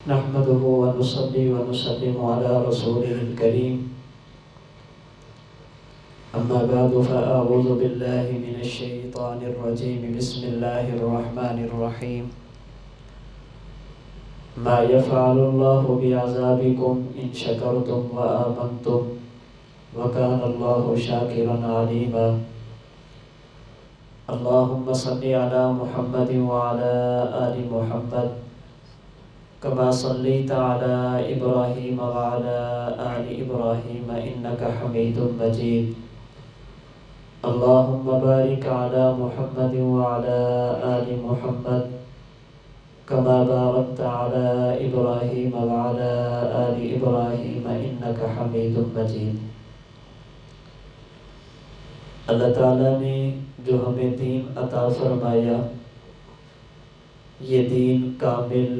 نحمده ونصلي ونسلم على رسوله الكريم أما بعد فأعوذ بالله من الشيطان الرجيم بسم الله الرحمن الرحيم ما يفعل الله بعذابكم إن شكرتم وآمنتم وكان الله شاكرا عليما اللهم صل على محمد وعلى آل محمد كما صليت على إبراهيم وعلى آل إبراهيم إنك حميد مجيد اللهم بارك على محمد وعلى آل محمد كما باركت على إبراهيم وعلى آل إبراهيم إنك حميد مجيد۔ اللہ تعالیٰ نے جو ہمیں دین عطا فرمایا، یہ دین کامل،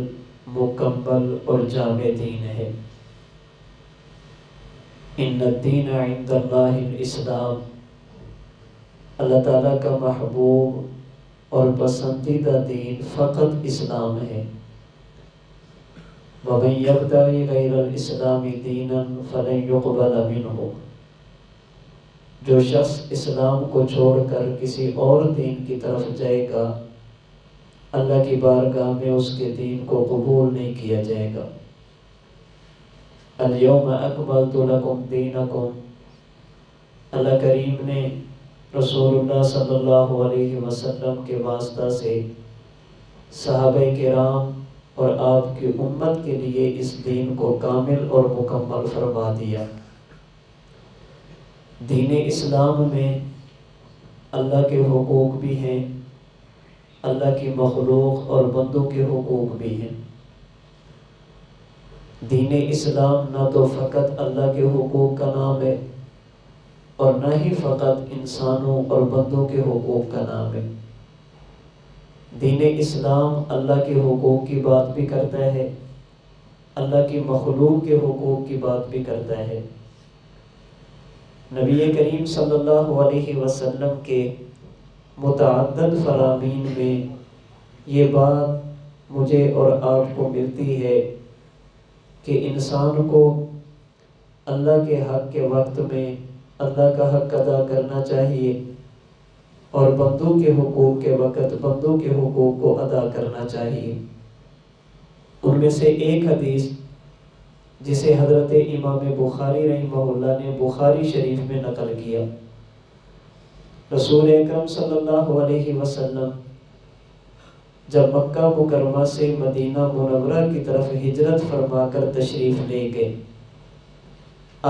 مکمل اور جامع دین ہے۔ ان الدین عند اللہ الاسلام، اللہ تعالیٰ کا محبوب اور پسندیدہ دین فقط اسلام ہے۔ وَمَن يَبْتَغِ غَيْرَ الْإِسْلَامِ دِينًا فَلَن يُقْبَلَ مِنْهُ، جو شخص اسلام کو چھوڑ کر کسی اور دین کی طرف جائے گا، اللہ کی بارگاہ میں اس کے دین کو قبول نہیں کیا جائے گا۔ اليوم اکملت لکم دینکم، اللہ کریم نے رسول اللہ صلی اللہ علیہ وسلم کے واسطہ سے صحابہ کرام اور آپ کی امت کے لیے اس دین کو کامل اور مکمل فرما دیا۔ دین اسلام میں اللہ کے حقوق بھی ہیں، اللہ کی مخلوق اور بندوں کے حقوق بھی ہیں۔ دین اسلام نہ تو فقط اللہ کے حقوق کا نام ہے اور نہ ہی فقط انسانوں اور بندوں کے حقوق کا نام ہے۔ دین اسلام اللہ کے حقوق کی بات بھی کرتا ہے، اللہ کی مخلوق کے حقوق کی بات بھی کرتا ہے۔ نبی کریم صلی اللہ علیہ وسلم کے متعدد فرامین میں یہ بات مجھے اور آپ کو ملتی ہے کہ انسان کو اللہ کے حق کے وقت میں اللہ کا حق ادا کرنا چاہیے اور بندوں کے حقوق کے وقت بندوں کے حقوق کو ادا کرنا چاہیے۔ ان میں سے ایک حدیث جسے حضرت امام بخاری رحمہ اللہ نے بخاری شریف میں نقل کیا، رسول اکرم صلی اللہ علیہ وسلم جب مکہ مکرمہ سے مدینہ منورہ کی طرف ہجرت فرما کر تشریف لے گئے،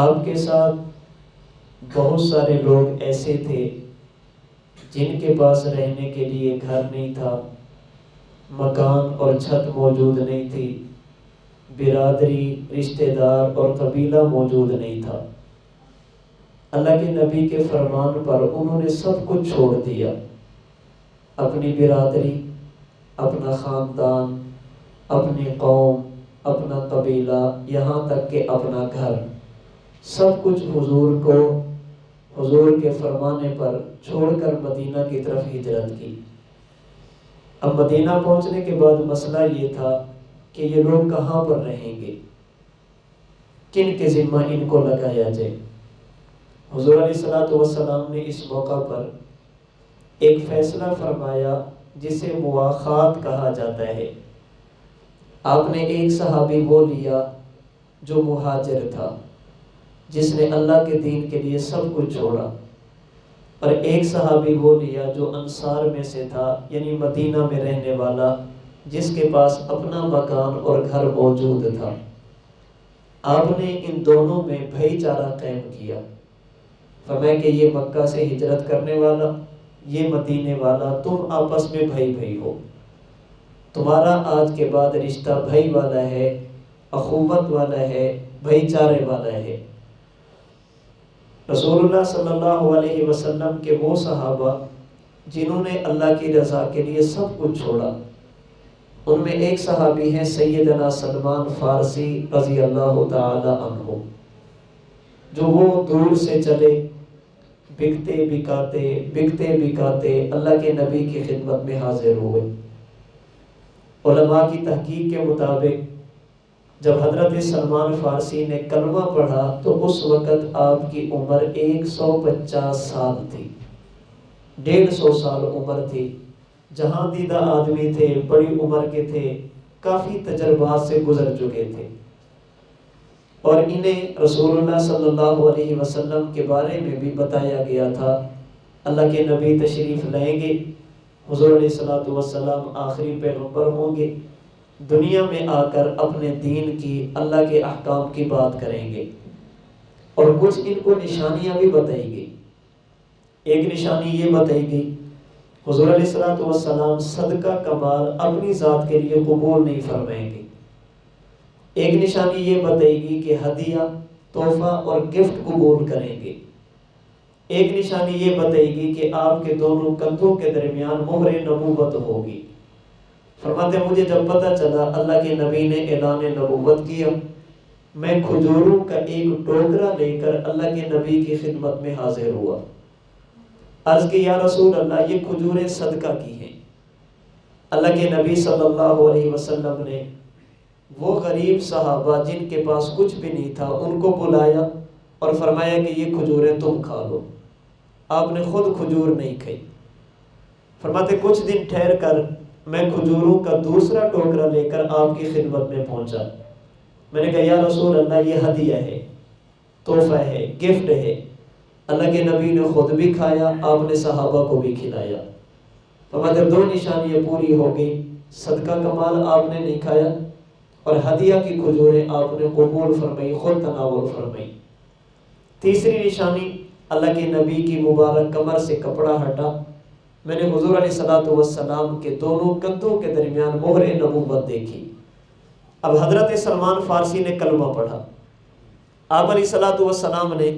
آپ کے ساتھ بہت سارے لوگ ایسے تھے جن کے پاس رہنے کے لیے گھر نہیں تھا، مکان اور چھت موجود نہیں تھی، برادری، رشتہ دار اور قبیلہ موجود نہیں تھا۔ اللہ کے نبی کے فرمان پر انہوں نے سب کچھ چھوڑ دیا، اپنی برادری، اپنا خاندان، اپنی قوم، اپنا قبیلہ، یہاں تک کہ اپنا گھر، سب کچھ حضور کے فرمانے پر چھوڑ کر مدینہ کی طرف ہجرت کی۔ اب مدینہ پہنچنے کے بعد مسئلہ یہ تھا کہ یہ لوگ کہاں پر رہیں گے، کن کے ذمہ ان کو لگایا جائے۔ حضور علیہ السلام نے اس موقع پر ایک فیصلہ فرمایا جسے مواخات کہا جاتا ہے۔ آپ نے ایک صحابی وہ لیا جو مہاجر تھا، جس نے اللہ کے دین کے لیے سب کچھ چھوڑا، اور ایک صحابی وہ لیا جو انصار میں سے تھا، یعنی مدینہ میں رہنے والا، جس کے پاس اپنا مکان اور گھر موجود تھا۔ آپ نے ان دونوں میں بھائی چارہ قائم کیا، فرمایا کہ یہ مکہ سے ہجرت کرنے والا، یہ مدینے والا، تم آپس میں بھائی بھائی ہو، تمہارا آج کے بعد رشتہ بھائی والا ہے، اخوت والا ہے، بھائی چارے والا ہے۔ رسول اللہ صلی اللہ علیہ وسلم کے وہ صحابہ جنہوں نے اللہ کی رضا کے لیے سب کچھ چھوڑا، ان میں ایک صحابی ہیں سیدنا سلمان فارسی رضی اللہ تعالی عنہ، جو وہ دور سے چلے، بکتے بکاتے اللہ کے نبی کی خدمت میں حاضر ہوئے۔ علماء کی تحقیق کے مطابق جب حضرت سلمان فارسی نے کلمہ پڑھا تو اس وقت آپ کی عمر 150 سال تھی، 150 سال عمر تھی۔ جہاں دیدہ آدمی تھے، بڑی عمر کے تھے، کافی تجربات سے گزر چکے تھے، اور انہیں رسول اللہ صلی اللہ علیہ وسلم کے بارے میں بھی بتایا گیا تھا۔ اللہ کے نبی تشریف لائیں گے، حضور علیہ الصلوۃ والسلام آخری پیغمبر ہوں گے، دنیا میں آ کر اپنے دین کی، اللہ کے احکام کی بات کریں گے، اور کچھ ان کو نشانیاں بھی بتائی گئی۔ ایک نشانی یہ بتائی گئی، حضور علیہ الصلوۃ والسلام صدقہ کا مال اپنی ذات کے لیے قبول نہیں فرمائیں گے۔ ایک نشانی یہ بتائی گئی کہ ہدیہ، تحفہ اور گفٹ قبول کریں گے۔ ایک نشانی یہ بتائی گئی کہ آپ کے دونوں کندھوں کے درمیان مہر نبوت ہوگی۔ فرماتے مجھے جب پتہ چلا، اللہ کے نبی نے اعلان نبوت کیا، میں کھجوروں کا ایک ٹوکرا لے کر اللہ کے نبی کی خدمت میں حاضر ہوا۔ عرض کی یا رسول اللہ، یہ کھجوریں صدقہ کی ہیں۔ اللہ کے نبی صلی اللہ علیہ وسلم نے وہ غریب صحابہ جن کے پاس کچھ بھی نہیں تھا ان کو بلایا اور فرمایا کہ یہ کھجوریں تم کھا لو۔ آپ نے خود کھجور نہیں کھائی۔ فرماتے کچھ دن ٹھہر کر میں کھجوروں کا دوسرا ٹوکرا لے کر آپ کی خدمت میں پہنچا۔ میں نے کہا یا رسول اللہ، یہ ہدیہ ہے، تحفہ ہے، گفٹ ہے۔ اللہ کے نبی نے خود بھی کھایا، آپ نے صحابہ کو بھی کھلایا۔ فرماتے دو نشانیاں پوری ہو گئی، صدقہ کا مال آپ نے نہیں کھایا، اور ہدیہ کی کھجوریں آپ نے قبول فرمائی، خود تناول فرمائی۔ تیسری نشانی، اللہ کے نبی کی مبارک کمر سے کپڑا ہٹا، میں نے حضور علیہ الصلوۃ والسلام کے دونوں کندھوں کے درمیان مہر نبوت دیکھی۔ اب حضرت سلمان فارسی نے کلمہ پڑھا۔ آپ علیہ الصلوۃ والسلام نے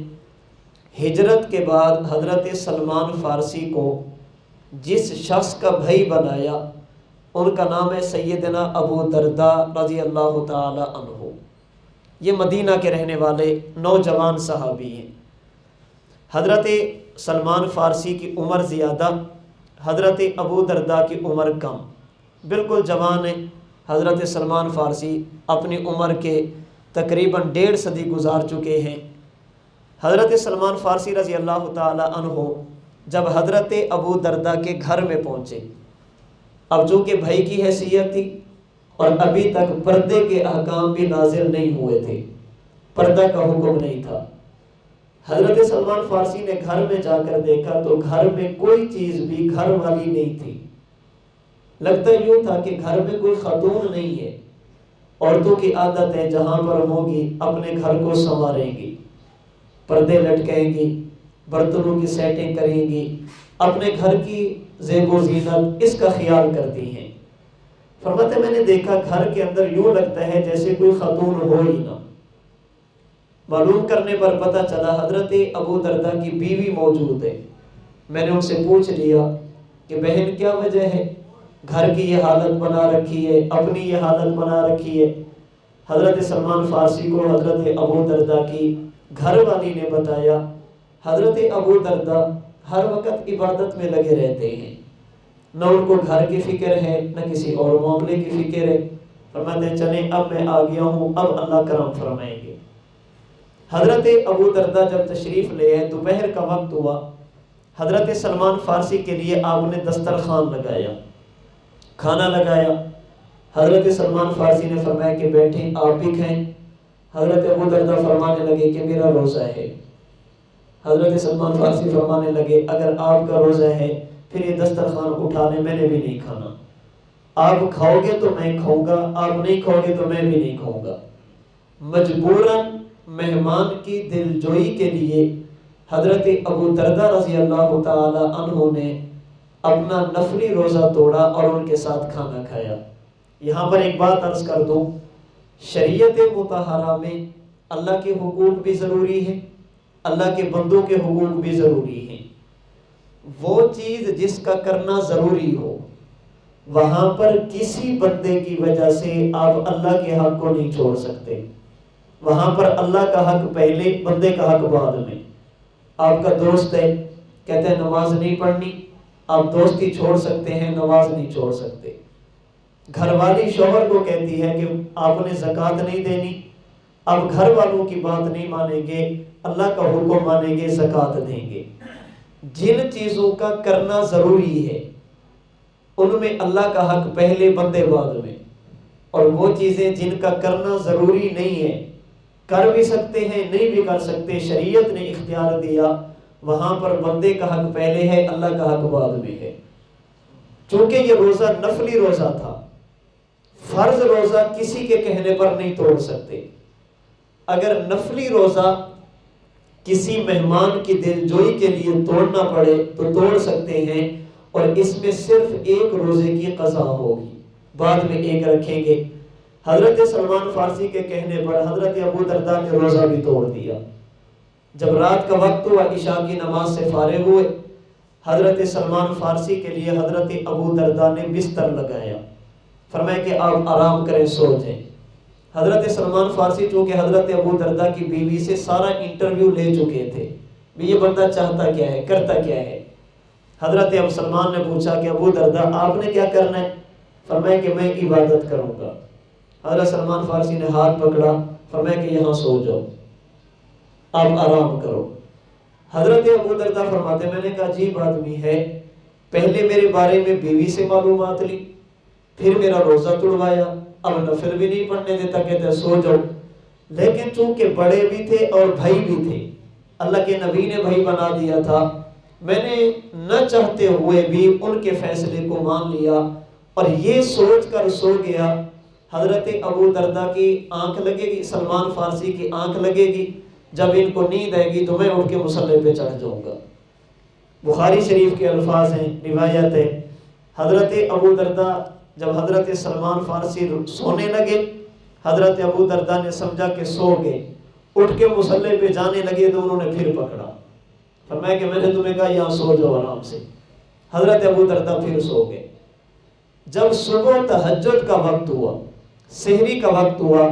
ہجرت کے بعد حضرت سلمان فارسی کو جس شخص کا بھائی بنایا، ان کا نام ہے سیدنا ابو درداء رضی اللہ تعالی عنہ۔ یہ مدینہ کے رہنے والے نوجوان صحابی ہیں۔ حضرت سلمان فارسی کی عمر زیادہ، حضرت ابو درداء کی عمر کم، بالکل جوان ہیں۔ حضرت سلمان فارسی اپنی عمر کے تقریباً 1.5 صدی گزار چکے ہیں۔ حضرت سلمان فارسی رضی اللہ تعالی عنہ جب حضرت ابو درداء کے گھر میں پہنچے، اب چونکہ بھائی کی حیثیت تھی اور ابھی تک پردے کے احکام بھی نازل نہیں ہوئے تھے، پردہ کا حکم نہیں تھا، حضرت سلمان فارسی نے گھر میں جا کر دیکھا تو گھر میں کوئی چیز بھی گھر والی نہیں تھی۔ لگتا یوں تھا کہ گھر میں کوئی خاتون نہیں ہے۔ عورتوں کی عادت ہے جہاں پر ہوگی اپنے گھر کو سنواریں گی، پردے لٹکائیں گی، برتنوں کی سیٹنگ کریں گی، اپنے گھر کی زیب و زینت اس کا خیال کرتی ہیں۔ فرماتے میں نے دیکھا گھر کے اندر یوں لگتا ہے جیسے کوئی خاتون ہو ہی نہ۔ معلوم کرنے پر پتہ چلا حضرت ابو درداء کی بیوی موجود ہے۔ میں نے ان سے پوچھ لیا کہ بہن کیا وجہ ہے، گھر کی یہ حالت بنا رکھی ہے، اپنی یہ حالت بنا رکھی ہے؟ حضرت سلمان فارسی کو حضرت ابو درداء کی گھر والی نے بتایا، حضرت ابو درداء ہر وقت عبادت میں لگے رہتے ہیں، نہ ان کو گھر کی فکر ہے نہ کسی اور معاملے کی فکر ہے۔ فرماتے ہیں چلیں اب میں آ گیا ہوں، اب اللہ کرم فرمائیں گے۔ حضرت ابو درداء جب تشریف لے آئے، دوپہر کا وقت ہوا، حضرت سلمان فارسی کے لیے آپ نے دسترخوان لگایا، کھانا لگایا۔ حضرت سلمان فارسی نے فرمایا کہ بیٹھیں آپ بھی کھائیں۔ حضرت ابو درداء فرمانے لگے کہ میرا روزہ ہے۔ حضرت سلمان فارسی فرمانے لگے اگر آپ کا روزہ ہے پھر یہ دسترخوان اٹھا لیں، میں نے بھی نہیں کھانا، آپ کھاؤ گے تو میں کھاؤں گا، آپ نہیں کھاؤ گے تو میں بھی نہیں کھاؤں گا۔ مجبوراً مہمان کی دلجوئی کے لیے حضرت ابو درداء رضی اللہ تعالی عنہ نے اپنا نفلی روزہ توڑا اور ان کے ساتھ کھانا کھایا۔ یہاں پر ایک بات عرض کر دوں، شریعت مطہرہ میں اللہ کے حقوق بھی ضروری ہیں، اللہ کے بندوں کے حقوق بھی ضروری ہیں۔ وہ چیز جس کا کرنا ضروری ہو، وہاں پر کسی بندے کی وجہ سے آپ اللہ کے حق کو نہیں چھوڑ سکتے۔ وہاں پر اللہ کا حق پہلے، بندے کا حق بعد میں۔ آپ کا دوست ہے، کہتے ہیں نماز نہیں پڑھنی، آپ دوستی چھوڑ سکتے ہیں، نماز نہیں چھوڑ سکتے۔ گھر والی شوہر کو کہتی ہے کہ آپ نے زکوٰۃ نہیں دینی، اب گھر والوں کی بات نہیں مانیں گے، اللہ کا حکم مانیں گے، زکوٰۃ دیں گے۔ جن چیزوں کا کرنا ضروری ہے ان میں اللہ کا حق پہلے، بندے بعد میں، اور وہ چیزیں جن کا کرنا ضروری نہیں ہے، کر بھی سکتے ہیں نہیں بھی کر سکتے، شریعت نے اختیار دیا، وہاں پر بندے کا حق پہلے ہے، اللہ کا حق بعد میں ہے۔ چونکہ یہ روزہ نفلی روزہ تھا، فرض روزہ کسی کے کہنے پر نہیں توڑ سکتے۔ اگر نفلی روزہ کسی مہمان کی دلجوئی کے لیے توڑنا پڑے تو توڑ سکتے ہیں، اور اس میں صرف ایک روزے کی قضا ہوگی، بعد میں ایک رکھیں گے۔ حضرت سلمان فارسی کے کہنے پر حضرت ابو درداء نے روزہ بھی توڑ دیا۔ جب رات کا وقت ہوا، عشاء کی نماز سے فارغ ہوئے، حضرت سلمان فارسی کے لیے حضرت ابو درداء نے بستر لگایا، فرمایا کہ آپ آرام کریں، سو جائیں۔ حضرت سلمان فارسی چونکہ حضرت ابو درداء کی بیوی سے سارا انٹرویو لے چکے تھے، بھی یہ بندہ چاہتا کیا ہے، کرتا کیا ہے۔ حضرت ابو سلمان نے پوچھا کہ ابو درداء آپ نے کیا کرنا ہے؟ فرمایا کہ میں عبادت کروں گا۔ حضرت سلمان فارسی نے ہاتھ پکڑا، فرمایا کہ یہاں سو جاؤ، آپ آرام کرو۔ حضرت ابو درداء فرماتے میں نے کہا عجیب آدمی ہے، پہلے میرے بارے میں بیوی سے معلومات لی، پھر میرا روزہ توڑوایا، اب نفل بھی نہیں پڑھنے دیتا، کہتے ہیں سو جاؤ۔ لیکن چونکہ بڑے بھی تھے اور بھائی بھی تھے، اللہ کے نبی نے بھائی بنا دیا تھا، میں نے نہ چاہتے ہوئے بھی ان کے فیصلے کو مان لیا اور یہ سوچ کر سو گیا۔ حضرت ابو درداء کی آنکھ لگے گی، سلمان فارسی کی آنکھ لگے گی، جب ان کو نیند آئے گی تو میں اٹھ کے مصلی پہ چڑھ جاؤں گا۔ بخاری شریف کے الفاظ ہیں، روایت ہے، حضرت ابو درداء جب حضرت سلمان فارسی سونے لگے، حضرت ابو درداء نے سمجھا کہ سو گئے، اٹھ کے مصلی پہ جانے لگے تو انہوں نے پھر پکڑا، فرمایا کہ میں نے تمہیں کہا یہاں سو جاؤ آرام سے۔ حضرت ابو درداء پھر سو گئے۔ جب صبح تہجد کا وقت ہوا، سحری کا وقت ہوا،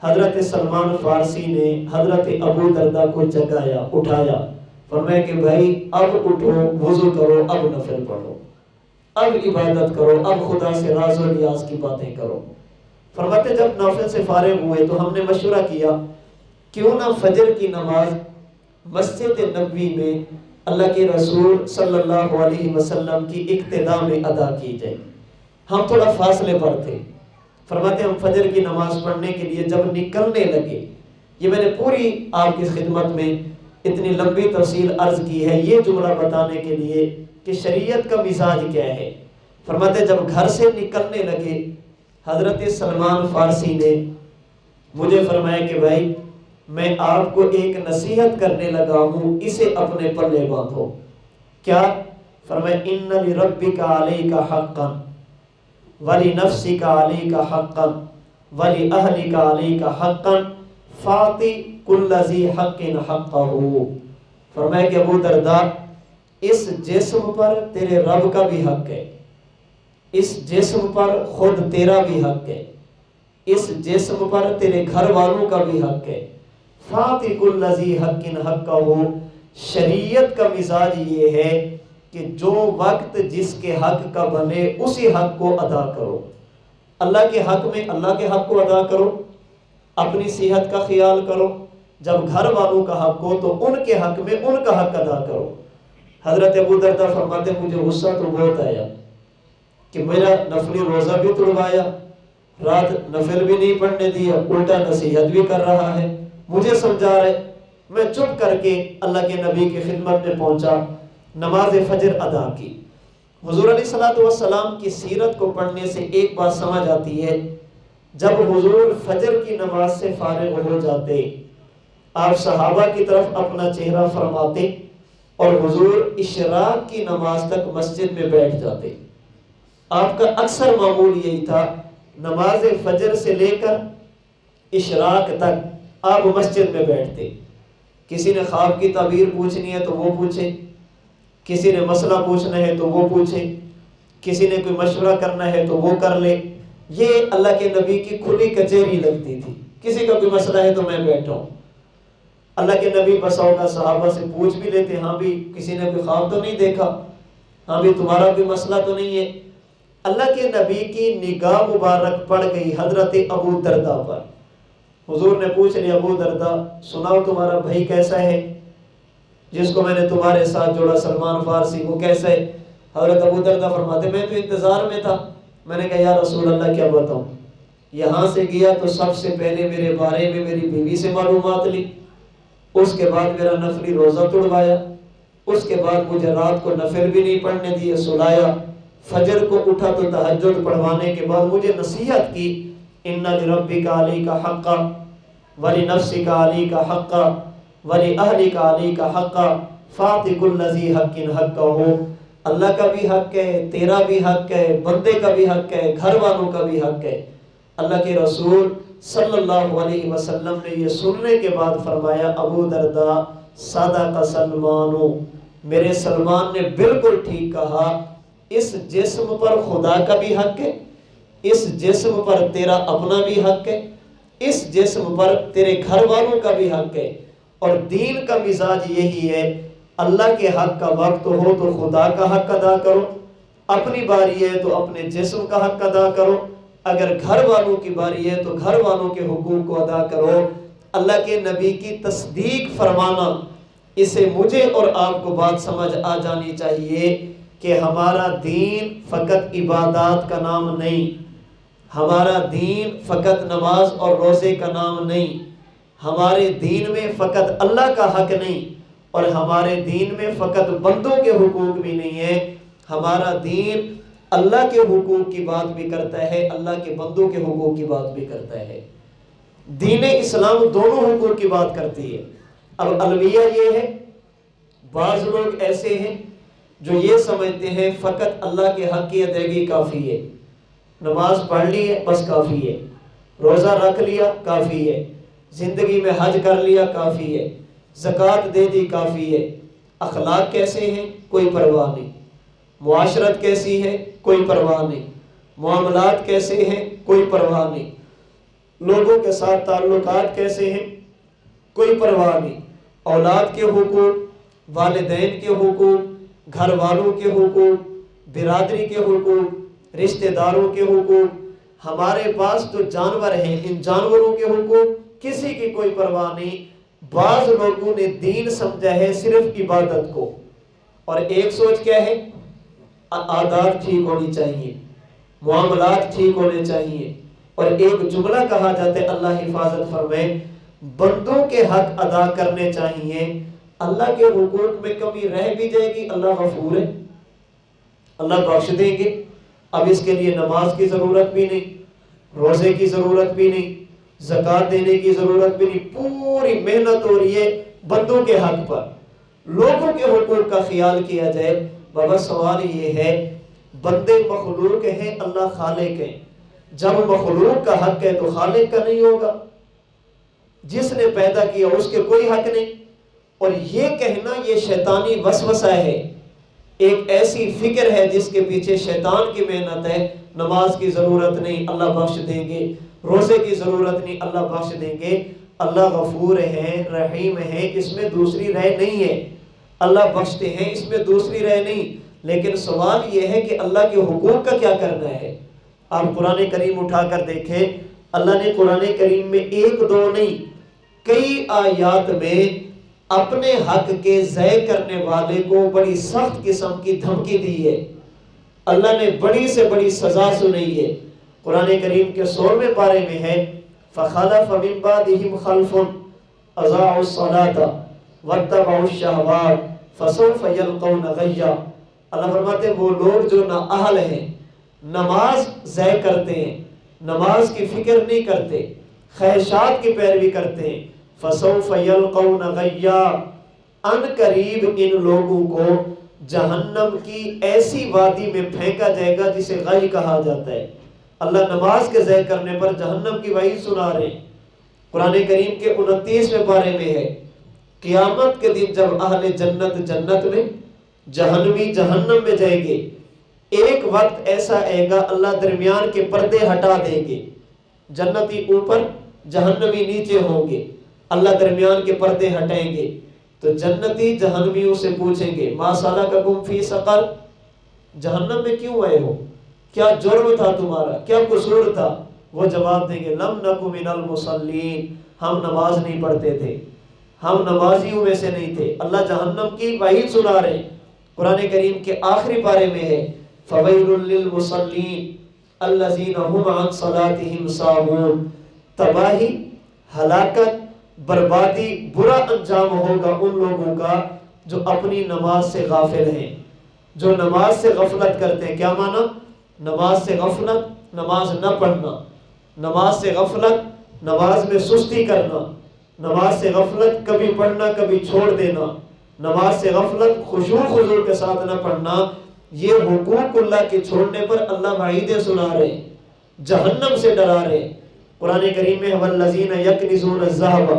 حضرت سلمان فارسی نے حضرت ابو درداء کو جگایا، اٹھایا، فرمایا کہ بھائی اب اٹھو، وضو کرو، اب نفل پڑھو، اب عبادت کرو، اب خدا سے راز و نیاز کی باتیں کرو۔ فرماتے جب نافل سے فارغ ہوئے تو ہم نے مشورہ کیا کیوں نہ فجر کی نماز مسجد نبوی میں اللہ کے رسول صلی اللہ علیہ وسلم کی اقتداء میں ادا کی جائے۔ ہم تھوڑا فاصلے پر تھے، فرماتے ہم فجر کی نماز پڑھنے کے لیے جب نکلنے لگے، یہ میں نے پوری آپ کی خدمت میں اتنی لمبی تفصیل عرض کی ہے یہ جملہ بتانے کے لیے کہ شریعت کا مزاج کیا ہے۔ فرماتے جب گھر سے نکلنے لگے، حضرت سلمان فارسی نے مجھے فرمایا کہ بھائی میں آپ کو ایک نصیحت کرنے لگا ہوں، اسے اپنے پلے باندھو۔ کیا؟ فرمایا ان لربک علیک حقا ولنفسک علیک حقا ولأہلک علیک حقا فاعطِ کل ذی حق حقہ۔ فرمایا کہ ابو درداء اس جسم پر تیرے رب کا بھی حق ہے، اس جسم پر خود تیرا بھی حق ہے، اس جسم پر تیرے گھر والوں کا بھی حق ہے۔ فاعطِ کل ذی حق حقہ، شریعت کا مزاج یہ ہے کہ جو وقت جس کے حق کا بنے اسی حق کو ادا کرو۔ اللہ کے حق میں اللہ کے حق کو ادا کرو، اپنی صحت کا خیال کرو، جب گھر والوں کا حق ہو تو ان کے حق میں ان کا حق ادا کرو۔ حضرت ابو درداء فرماتے مجھے غصہ تو بہت آیا کہ میرا نفلی روزہ بھی توڑوایا، رات نفل بھی نہیں پڑھنے دیا، الٹا نصیحت بھی کر رہا ہے، مجھے سمجھا رہے۔ میں چپ کر کے اللہ کے نبی کی خدمت میں پہنچا، نماز فجر ادا کی۔ حضور علیہ الصلوۃ والسلام کی سیرت کو پڑھنے سے ایک بات سمجھ آتی ہے، جب حضور فجر کی نماز سے فارغ ہو جاتے، آپ صحابہ کی طرف اپنا چہرہ فرماتے اور حضور اشراق کی نماز تک مسجد میں بیٹھ جاتے۔ آپ کا اکثر معمول یہی تھا، نماز فجر سے لے کر اشراق تک آپ مسجد میں بیٹھتے۔ کسی نے خواب کی تعبیر پوچھنی ہے تو وہ پوچھے، کسی نے مسئلہ پوچھنا ہے تو وہ پوچھے، کسی نے کوئی مشورہ کرنا ہے تو وہ کر لے۔ یہ اللہ کے نبی کی کھلی کچہری لگتی تھی، کسی کا کوئی مسئلہ ہے تو میں بیٹھا ہوں۔ اللہ کے نبی بسا اوقات کا صحابہ سے پوچھ بھی لیتے، ہاں بھی کسی نے کوئی خواب تو نہیں دیکھا، ہاں بھی تمہارا کوئی مسئلہ تو نہیں ہے۔ اللہ کے نبی کی نگاہ مبارک پڑ گئی حضرت ابو دردہ پر. حضور نے پوچھ لیا ابو دردہ سناؤ تمہارا بھائی کیسا ہے جس کو میں نے تمہارے ساتھ جوڑا سلمان فارسی، وہ کیسا ہے؟ حضرت ابو دردہ فرماتے میں تو انتظار میں تھا. میں نے کہا یا رسول اللہ کیا بتاؤں، یہاں سے گیا تو سب سے پہلے میرے بارے میں میری بیوی سے معلومات لی، اس کے بعد میرا نفلی روزہ توڑوایا، اس کے بعد مجھے رات کو نفل بھی نہیں پڑھنے دیے، سلایا، فجر کو اٹھا تو تہجد پڑھوانے کے بعد مجھے نصیحت کی ان لربک علیک حقا ولنفسک علیک حقا ولأہلک علیک حقا فاعط کل ذی حق حقہ. اللہ کا بھی حق ہے، تیرا بھی حق ہے، بندے کا بھی حق ہے، گھر والوں کا بھی حق ہے. اللہ کے رسول صلی اللہ علیہ وسلم نے یہ سننے کے بعد فرمایا ابو دردہ صدق سلمان، میرے سلمان نے بالکل ٹھیک کہا، اس جسم پر خدا کا بھی حق ہے، اس جسم پر تیرا اپنا بھی حق ہے، اس جسم پر تیرے گھر والوں کا بھی حق ہے. اور دین کا مزاج یہی ہے، اللہ کے حق کا وقت ہو تو خدا کا حق ادا کرو، اپنی باری ہے تو اپنے جسم کا حق ادا کرو، اگر گھر والوں کی باری ہے تو گھر والوں کے حقوق کو ادا کرو. اللہ کے نبی کی تصدیق فرمانا، اسے مجھے اور آپ کو بات سمجھ آ جانی چاہیے کہ ہمارا دین فقط عبادات کا نام نہیں، ہمارا دین فقط نماز اور روزے کا نام نہیں، ہمارے دین میں فقط اللہ کا حق نہیں، اور ہمارے دین میں فقط بندوں کے حقوق بھی نہیں ہے. ہمارا دین اللہ کے حقوق کی بات بھی کرتا ہے، اللہ کے بندوں کے حقوق کی بات بھی کرتا ہے. دین اسلام دونوں حقوق کی بات کرتی ہے. اب المیہ یہ ہے، بعض لوگ ایسے ہیں جو یہ سمجھتے ہیں فقط اللہ کے حق کی ادائیگی کافی ہے، نماز پڑھ لی ہے بس کافی ہے، روزہ رکھ لیا کافی ہے، زندگی میں حج کر لیا کافی ہے، زکوٰۃ دے دی کافی ہے. اخلاق کیسے ہیں کوئی پرواہ نہیں، معاشرت کیسی ہے کوئی پرواہ نہیں، معاملات کیسے ہیں کوئی پرواہ نہیں، لوگوں کے ساتھ تعلقات کیسے ہیں کوئی پرواہ نہیں، اولاد کے حقوق، والدین کے حقوق، گھر والوں کے حقوق، برادری کے حقوق، رشتہ داروں کے حقوق، ہمارے پاس جو جانور ہیں ان جانوروں کے حقوق، کسی کی کوئی پرواہ نہیں. بعض لوگوں نے دین سمجھا ہے صرف عبادت کو، اور ایک سوچ کیا ہے، عادات ٹھیک ہونی چاہیے، معاملات ٹھیک ہونے چاہیے. اور ایک جملہ کہا جاتا ہے اللہ حفاظت فرمائے، بندوں کے حق ادا کرنے چاہیے، اللہ کے حقوق میں کمی رہ بھی جائے گی اللہ غفور ہے، اللہ بخش دیں گے. اب اس کے لیے نماز کی ضرورت بھی نہیں، روزے کی ضرورت بھی نہیں، زکوٰۃ دینے کی ضرورت بھی نہیں، پوری محنت ہو رہی ہے بندوں کے حق پر، لوگوں کے حقوق کا خیال کیا جائے. بابا سوال یہ ہے، بندے مخلوق ہیں اللہ خالق ہے، جب مخلوق کا حق ہے تو خالق کا نہیں ہوگا؟ جس نے پیدا کیا اس کے کوئی حق نہیں. اور یہ کہنا یہ شیطانی وسوسہ ہے، ایک ایسی فکر ہے جس کے پیچھے شیطان کی محنت ہے. نماز کی ضرورت نہیں اللہ بخش دیں گے، روزے کی ضرورت نہیں اللہ بخش دیں گے، اللہ غفور ہے رحیم ہے، اس میں دوسری رائے نہیں ہے، اللہ بخشتے ہیں اس میں دوسری رائے نہیں. لیکن سوال یہ ہے کہ اللہ کے حقوق کا کیا کرنا ہے. آپ قرآن کریم اٹھا کر دیکھیں، اللہ نے قرآن کریم میں ایک دو نہیں کئی آیات میں اپنے حق کے ضائع کرنے والے کو بڑی سخت قسم کی دھمکی دی ہے، اللہ نے بڑی سے بڑی سزا سنائی ہے. قرآن کریم کے 16ویں پارے میں ہے فَخَلَفَ مِن بَعْدِهِمْ خَلْفٌ أَضَاعُوا الصَّلَاةَ وَاتَّبَعُوا الشَّهَوَاتِ فَسَوْفَ يَلْقَوْنَ غَيًّا. اللہ فرماتے وہ لوگ جو نااہل ہیں، نماز ضائع کرتے ہیں، نماز کی فکر نہیں کرتے، خواہشات کی پیروی کرتے ہیں، فَسَوْفَ يَلْقَوْنَ غَيًّا، ان قریب ان لوگوں کو جہنم کی ایسی وادی میں پھینکا جائے گا جسے غی کہا جاتا ہے. اللہ نماز کے ضائع کرنے پر جہنم کی وعید سنا رہے ہیں. قرآن کریم کے 29ویں پارے میں ہے قیامت کے دن جب اہل جنت جنت میں، جہنمی جہنم میں جائیں گے، ایک وقت ایسا آئے گا اللہ درمیان کے پردے ہٹا دیں گے، جنتی اوپر جہنمی نیچے ہوں گے، اللہ درمیان کے پردے ہٹائیں گے تو جنتی جہنمیوں سے پوچھیں گے ما سلککم فی سقر، جہنم میں کیوں آئے ہو؟ کیا جرم تھا تمہارا، کیا قصور تھا؟ وہ جواب دیں گے لم نک من المصلین، ہم نماز نہیں پڑھتے تھے، ہم نمازیوں میں سے نہیں تھے۔ اللہ جہنم کی وعید سنا رہے ہیں، قرآن کریم کے آخری پارے میں ہے فویل للمصلین الذین هم عن صلاتهم ساہون۔ تباہی، ہلاکت، بربادی، برا انجام ہوگا ان لوگوں کا جو اپنی نماز سے غافل ہیں، جو نماز سے غفلت کرتے ہیں۔ کیا معنی؟ نماز سے غفلت، نماز نہ پڑھنا، نماز سے غفلت، نماز میں سستی کرنا، نماز سے غفلت کبھی پڑھنا کبھی چھوڑ دینا، نماز سے غفلت خشوع خضوع کے ساتھ نہ پڑھنا، یہ حقوق اللہ کے چھوڑنے پر اللہ وعیدیں سنا رہے ہیں، جہنم سے ڈرا رہے ہیں۔ قرآن کریم میں والذین یکنزون الذھب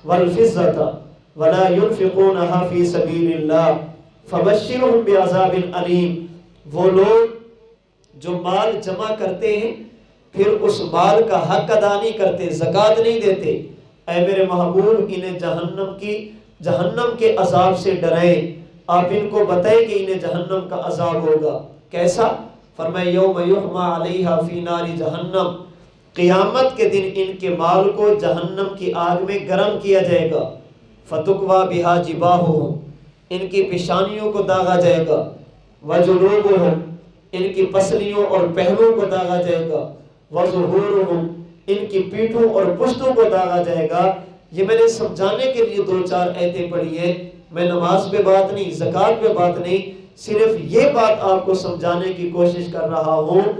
والفضة ولا ينفقونها في سبیل اللہ فبشرهم بعذاب علیم۔ وہ لوگ جو مال جمع کرتے ہیں پھر اس مال کا حق ادا نہیں کرتے، زکوٰۃ نہیں دیتے، اے میرے محبوب انہیں جہنم کے عذاب سے ڈرائیں، آپ ان کو بتائیں کہ انہیں جہنم کا عذاب ہوگا۔ کیسا؟ فرمائے یوم یحمى علیہا فی نار جہنم، قیامت کے دن ان کے مال کو جہنم کی آگ میں گرم کیا جائے گا، فتکویٰ بہا جباہہم، ان کی پیشانیوں کو داغا جائے گا، وجنوبہم، ان کی پسلیوں اور پہلوں کو داغا جائے گا، وظہورہم، ان کی پیٹھوں اور پشتوں کو داغا جائے گا۔ یہ میں نے سمجھانے کے لیے 2-4 آیتیں پڑھی ہیں، میں نماز پہ بات نہیں، زکوٰۃ پہ بات نہیں، صرف یہ بات آپ کو سمجھانے کی کوشش کر رہا ہوں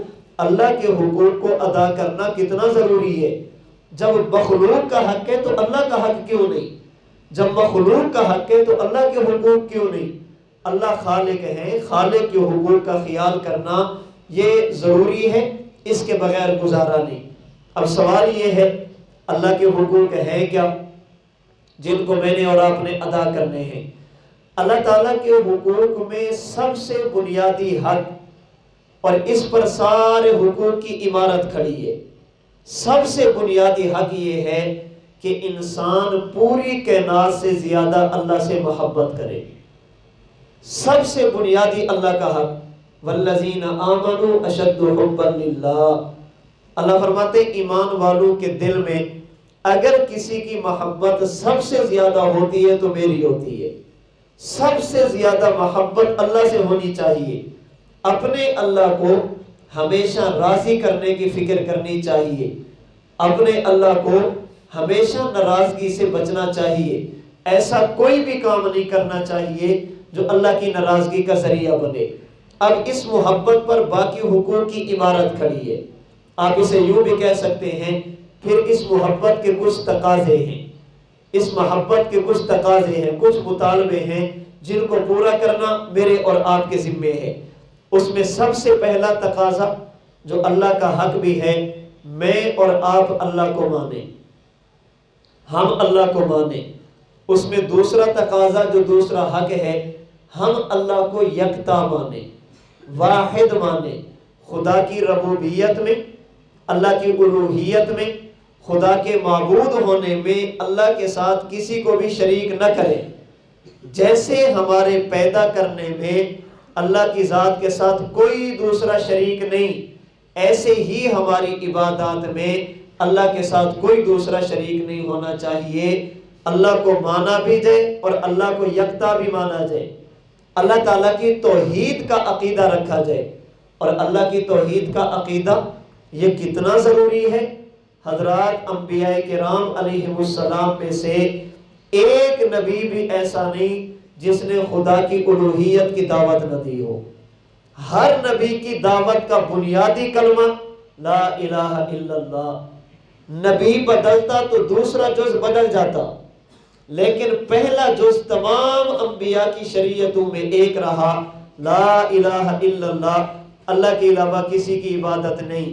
اللہ کے حقوق کو ادا کرنا کتنا ضروری ہے۔ جب مخلوق کا حق ہے تو اللہ کا حق کیوں نہیں؟ جب مخلوق کا حق ہے تو اللہ کے حقوق کیوں نہیں؟ اللہ خالق ہے، خالق کے حقوق کا خیال کرنا یہ ضروری ہے، اس کے بغیر گزارا نہیں۔ اب سوال یہ ہے اللہ کے حقوق ہیں کیا جن کو میں نے اور آپ نے ادا کرنے ہیں؟ اللہ تعالیٰ کے حقوق میں سب سے بنیادی حق، اور اس پر سارے حقوق کی عمارت کھڑی ہے، سب سے بنیادی حق یہ ہے کہ انسان پوری کائنات سے زیادہ اللہ سے محبت کرے۔ سب سے بنیادی اللہ کا حق والذین آمنوا اشد حبا للہ۔ اللہ فرماتے ہیں ایمان والوں کے دل میں اگر کسی کی محبت سب سے زیادہ ہوتی ہے تو میری ہوتی ہے۔ سب سے زیادہ محبت اللہ سے ہونی چاہیے، اپنے اللہ کو ہمیشہ راضی کرنے کی فکر کرنی چاہیے، اپنے اللہ کو ہمیشہ ناراضگی سے بچنا چاہیے، ایسا کوئی بھی کام نہیں کرنا چاہیے جو اللہ کی ناراضگی کا ذریعہ بنے۔ اب اس محبت پر باقی حقوق کی عمارت کھڑی ہے، آپ اسے یوں بھی کہہ سکتے ہیں پھر اس محبت کے کچھ تقاضے ہیں، اس محبت کے کچھ تقاضے ہیں، کچھ مطالبے ہیں جن کو پورا کرنا میرے اور آپ کے ذمے ہے۔ اس میں سب سے پہلا تقاضا جو اللہ کا حق بھی ہے، میں اور آپ اللہ کو مانیں، ہم اللہ کو مانیں۔ اس میں دوسرا تقاضا جو دوسرا حق ہے، ہم اللہ کو یکتا مانیں، واحد مانیں، خدا کی ربوبیت میں، اللہ کی الوہیت میں، خدا کے معبود ہونے میں اللہ کے ساتھ کسی کو بھی شریک نہ کریں۔ جیسے ہمارے پیدا کرنے میں اللہ کی ذات کے ساتھ کوئی دوسرا شریک نہیں، ایسے ہی ہماری عبادات میں اللہ کے ساتھ کوئی دوسرا شریک نہیں ہونا چاہیے۔ اللہ کو مانا بھی جائے اور اللہ کو یکتا بھی مانا جائے، اللہ تعالیٰ کی توحید کا عقیدہ رکھا جائے۔ اور اللہ کی توحید کا عقیدہ یہ کتنا ضروری ہے؟ حضرات انبیاء کرام علیہم السلام میں سے ایک نبی بھی ایسا نہیں جس نے خدا کی الوہیت کی دعوت نہ دی ہو۔ ہر نبی کی دعوت کا بنیادی کلمہ لا الہ الا اللہ۔ نبی بدلتا تو دوسرا جز بدل جاتا، لیکن پہلا جز تمام انبیاء کی شریعتوں میں ایک رہا، لا الہ الا اللہ، اللہ کے علاوہ کسی کی عبادت نہیں،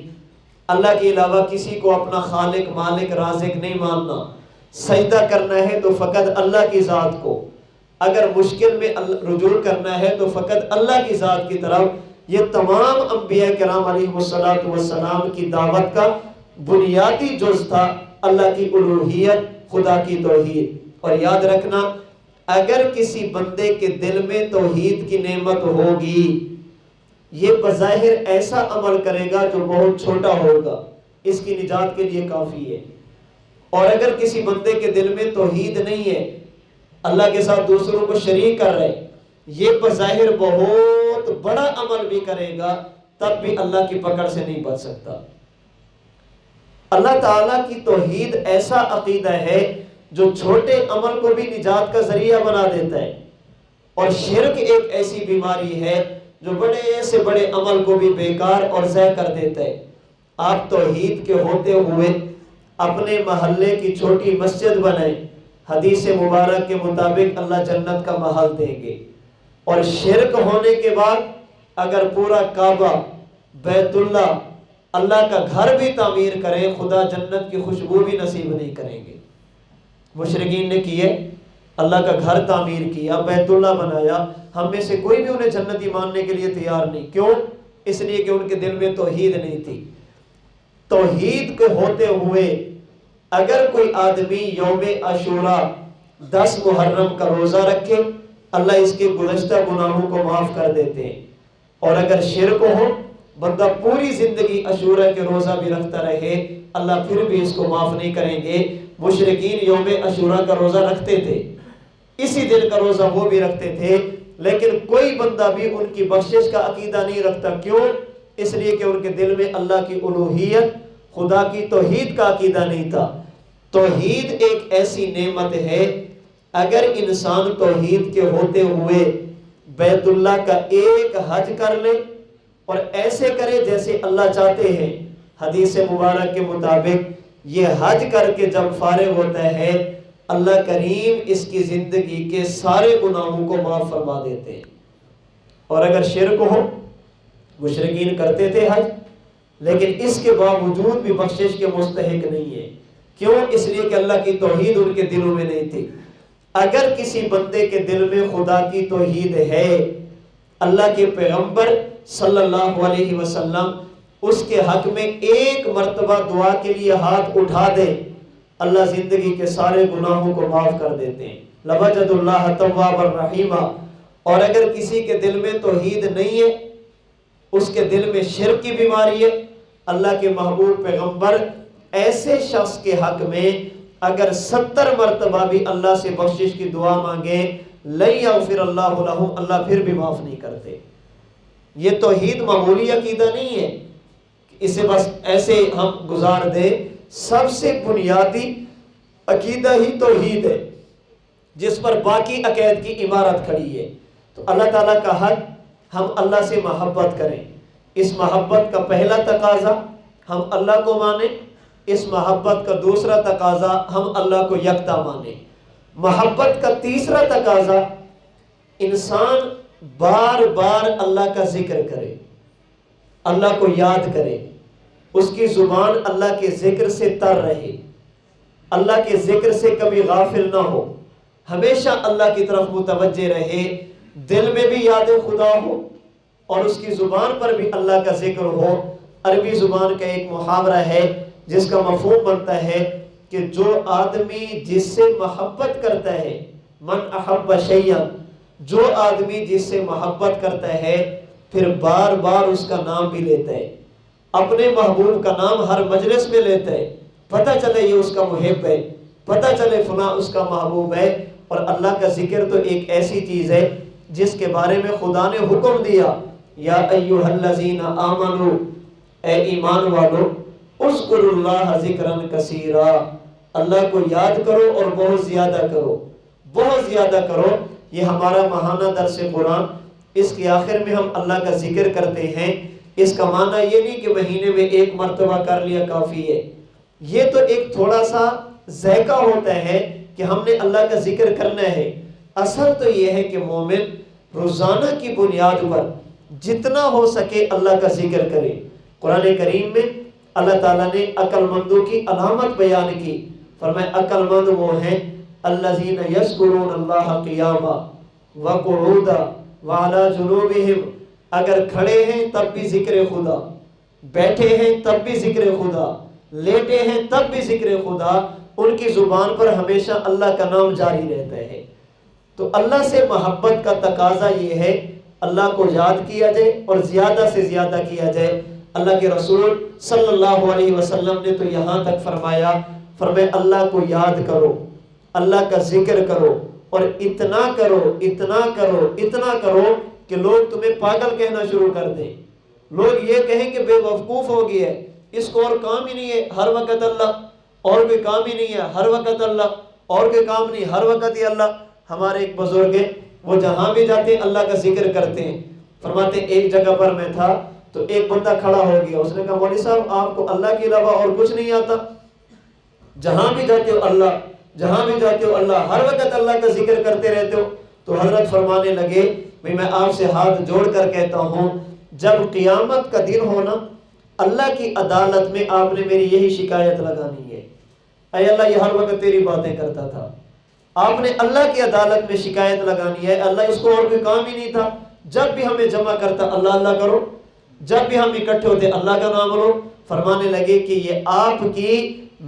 اللہ کے علاوہ کسی کو اپنا خالق مالک رازق نہیں ماننا، سجدہ کرنا ہے تو فقط اللہ کی ذات کو، اگر مشکل میں رجوع کرنا ہے تو فقط اللہ کی ذات کی طرف۔ یہ تمام انبیاء کرام علیہ السلام کی دعوت کا بنیادی جز تھا اللہ کی الوہیت، خدا کی توحید۔ اور یاد رکھنا اگر کسی بندے کے دل میں توحید کی نعمت ہوگی یہ بظاہر ایسا عمل کرے گا جو بہت چھوٹا ہوگا، اس کی نجات کے لیے کافی ہے۔ اور اگر کسی بندے کے دل میں توحید نہیں ہے، اللہ کے ساتھ دوسروں کو شریک کر رہے، یہ بظاہر بہت بڑا عمل بھی کرے گا تب بھی اللہ کی پکڑ سے نہیں بچ سکتا۔ اللہ تعالیٰ کی توحید ایسا عقیدہ ہے جو چھوٹے عمل کو بھی نجات کا ذریعہ بنا دیتا ہے، اور شرک ایک ایسی بیماری ہے جو بڑے سے بڑے عمل کو بھی بیکار اور ضائع کر دیتا ہے۔ آپ توحید کے ہوتے ہوئے اپنے محلے کی چھوٹی مسجد بنائیں، حدیث مبارک کے مطابق اللہ جنت کا محل دیں گے۔ اور شرک ہونے کے بعد اگر پورا کعبہ، بیت اللہ، اللہ کا گھر بھی تعمیر کریں، خدا جنت کی خوشبو بھی نصیب نہیں کریں گے۔ مشرکین نے کیے، اللہ کا گھر تعمیر کیا، بیت اللہ بنایا، ہم میں سے کوئی بھی انہیں جنتی ماننے کے لیے تیار نہیں۔ کیوں؟ اس لیے کہ ان کے دل میں توحید نہیں تھی۔ توحید کے ہوتے ہوئے اگر کوئی آدمی یوم عاشوراء 10 محرم کا روزہ رکھے، اللہ اس کے گزشتہ گناہوں کو معاف کر دیتے ہیں۔ اور اگر شرک ہو، بندہ پوری زندگی عاشوراء کے روزہ بھی رکھتا رہے، اللہ پھر بھی اس کو معاف نہیں کریں گے۔ مشرکین یوم عاشوراء کا روزہ رکھتے تھے، اسی دن کا روزہ وہ بھی رکھتے تھے، لیکن کوئی بندہ بھی ان کی بخشش کا عقیدہ نہیں رکھتا۔ کیوں؟ اس لیے کہ ان کے دل میں اللہ کی الوہیت، خدا کی توحید کا عقیدہ نہیں تھا۔ توحید ایک ایسی نعمت ہے، اگر انسان توحید کے ہوتے ہوئے بیت اللہ کا ایک حج کر لے اور ایسے کرے جیسے اللہ چاہتے ہیں، حدیث مبارک کے مطابق یہ حج کر کے جب فارغ ہوتا ہے، اللہ کریم اس کی زندگی کے سارے گناہوں کو معاف فرما دیتے ہیں۔ اور اگر شرک ہو، مشرکین کرتے تھے حج، لیکن اس کے باوجود بھی بخشش کے مستحق نہیں ہے۔ کیوں؟ اس لیے کہ اللہ کی توحید ان کے دلوں میں نہیں تھی۔ اگر کسی بندے کے دل میں خدا کی توحید ہے، اللہ کے پیغمبر صلی اللہ علیہ وسلم اس کے حق میں ایک مرتبہ دعا کے لیے ہاتھ اٹھا دے، اللہ زندگی کے سارے گناہوں کو معاف کر دیتے ہیں۔ لوجد اللہ توابا رحیما۔ اور اگر کسی کے دل میں توحید نہیں ہے، اس کے دل میں شرک کی بیماری ہے، اللہ کے محبوب پیغمبر ایسے شخص کے حق میں اگر 70 مرتبہ بھی اللہ سے بخشش کی دعا مانگے، لن یغفر اللہ لہم، اللہ پھر بھی معاف نہیں کرتے۔ یہ توحید معمولی عقیدہ نہیں ہے، اسے بس ایسے ہم گزار دیں۔ سب سے بنیادی عقیدہ ہی توحید ہے، جس پر باقی عقائد کی عمارت کھڑی ہے۔ تو اللہ تعالیٰ کا حق، ہم اللہ سے محبت کریں۔ اس محبت کا پہلا تقاضا ہم اللہ کو مانیں، اس محبت کا دوسرا تقاضا ہم اللہ کو یکتا مانیں۔ محبت کا تیسرا تقاضا انسان بار بار اللہ کا ذکر کرے، اللہ کو یاد کرے، اس کی زبان اللہ کے ذکر سے تر رہے، اللہ کے ذکر سے کبھی غافل نہ ہو، ہمیشہ اللہ کی طرف متوجہ رہے، دل میں بھی یاد خدا ہو اور اس کی زبان پر بھی اللہ کا ذکر ہو۔ عربی زبان کا ایک محاورہ ہے جس کا مفہوم بنتا ہے کہ جو آدمی جس سے محبت کرتا ہے، من احب شیئا، جو آدمی جس سے محبت کرتا ہے پھر بار بار اس کا نام بھی لیتا ہے، اپنے محبوب کا نام ہر مجلس میں لیتا ہے، پتہ چلے یہ اس کا محب ہے، پتہ چلے فلاں اس کا محبوب ہے۔ اور اللہ کا ذکر تو ایک ایسی چیز ہے جس کے بارے میں خدا نے حکم دیا، یا ایھا الذین آمنو، اے ایمان والو، اذکروا اللہ ذکرا کثیرا، اللہ کو یاد کرو اور بہت زیادہ کرو، بہت زیادہ کرو۔ یہ ہمارا ماہانہ درس قرآن، اس کے آخر میں ہم اللہ کا ذکر کرتے ہیں۔ اس کا معنی یہ نہیں کہ مہینے میں ایک مرتبہ کر لیا کافی ہے، یہ تو ایک تھوڑا سا ذائقہ ہوتا ہے کہ ہم نے اللہ کا ذکر کرنا ہے۔ اصل تو یہ ہے کہ مومن روزانہ کی بنیاد پر جتنا ہو سکے اللہ کا ذکر کرے۔ قرآن کریم میں اللہ تعالیٰ نے عقل مندوں کی علامت بیان کی، فرمایا عقل مند وہ ہیں الذین یذکرون اللہ قیاما وقعودا وعلی جنوبہم، اگر کھڑے ہیں تب بھی ذکر خدا، بیٹھے ہیں تب بھی ذکر خدا، لیٹے ہیں تب بھی ذکر خدا، ان کی زبان پر ہمیشہ اللہ کا نام جاری رہتا ہے۔ تو اللہ سے محبت کا تقاضا یہ ہے اللہ کو یاد کیا جائے اور زیادہ سے زیادہ کیا جائے۔ اللہ کے رسول صلی اللہ علیہ وسلم نے تو یہاں تک فرمایا اللہ کو یاد کرو، اللہ کا ذکر کرو، اور اتنا کرو اتنا کرو اتنا کرو کہ لوگ تمہیں پاگل کہنا شروع کر دیں، لوگ یہ کہیں کہ بے وقوف ہو گیا ہے، اس کو اور کام ہی نہیں ہے، ہر وقت اللہ، اور کوئی کام ہی نہیں ہے، ہر وقت اللہ، اور کوئی کام نہیں، ہر وقت ہی اللہ۔ ہمارے ایک بزرگ ہیں، وہ جہاں بھی جاتے ہیں اللہ کا ذکر کرتے ہیں۔ فرماتے ہیں ایک جگہ پر میں تھا تو ایک بندہ کھڑا ہو گیا، اس نے کہا مولوی صاحب آپ کو اللہ کے علاوہ اور کچھ نہیں آتا؟ جہاں بھی جاتے ہو اللہ، جہاں بھی جاتے ہو اللہ، ہر وقت اللہ کا ذکر کرتے رہتے ہو۔ تو حضرت فرمانے لگے میں آپ سے ہاتھ جوڑ کر کہتا ہوں، جب قیامت کا دن ہونا اللہ کی عدالت میں آپ نے میری یہی شکایت لگانی ہے، اے اللہ یہ ہر وقت تیری باتیں کرتا تھا۔ آپ نے اللہ کی عدالت میں شکایت لگانی ہے، اللہ اس کو اور کوئی کام ہی نہیں تھا، جب بھی ہمیں جمع کرتا اللہ اللہ کرو، جب بھی ہم اکٹھے ہوتے اللہ کا نام لو۔ فرمانے لگے کہ یہ آپ کی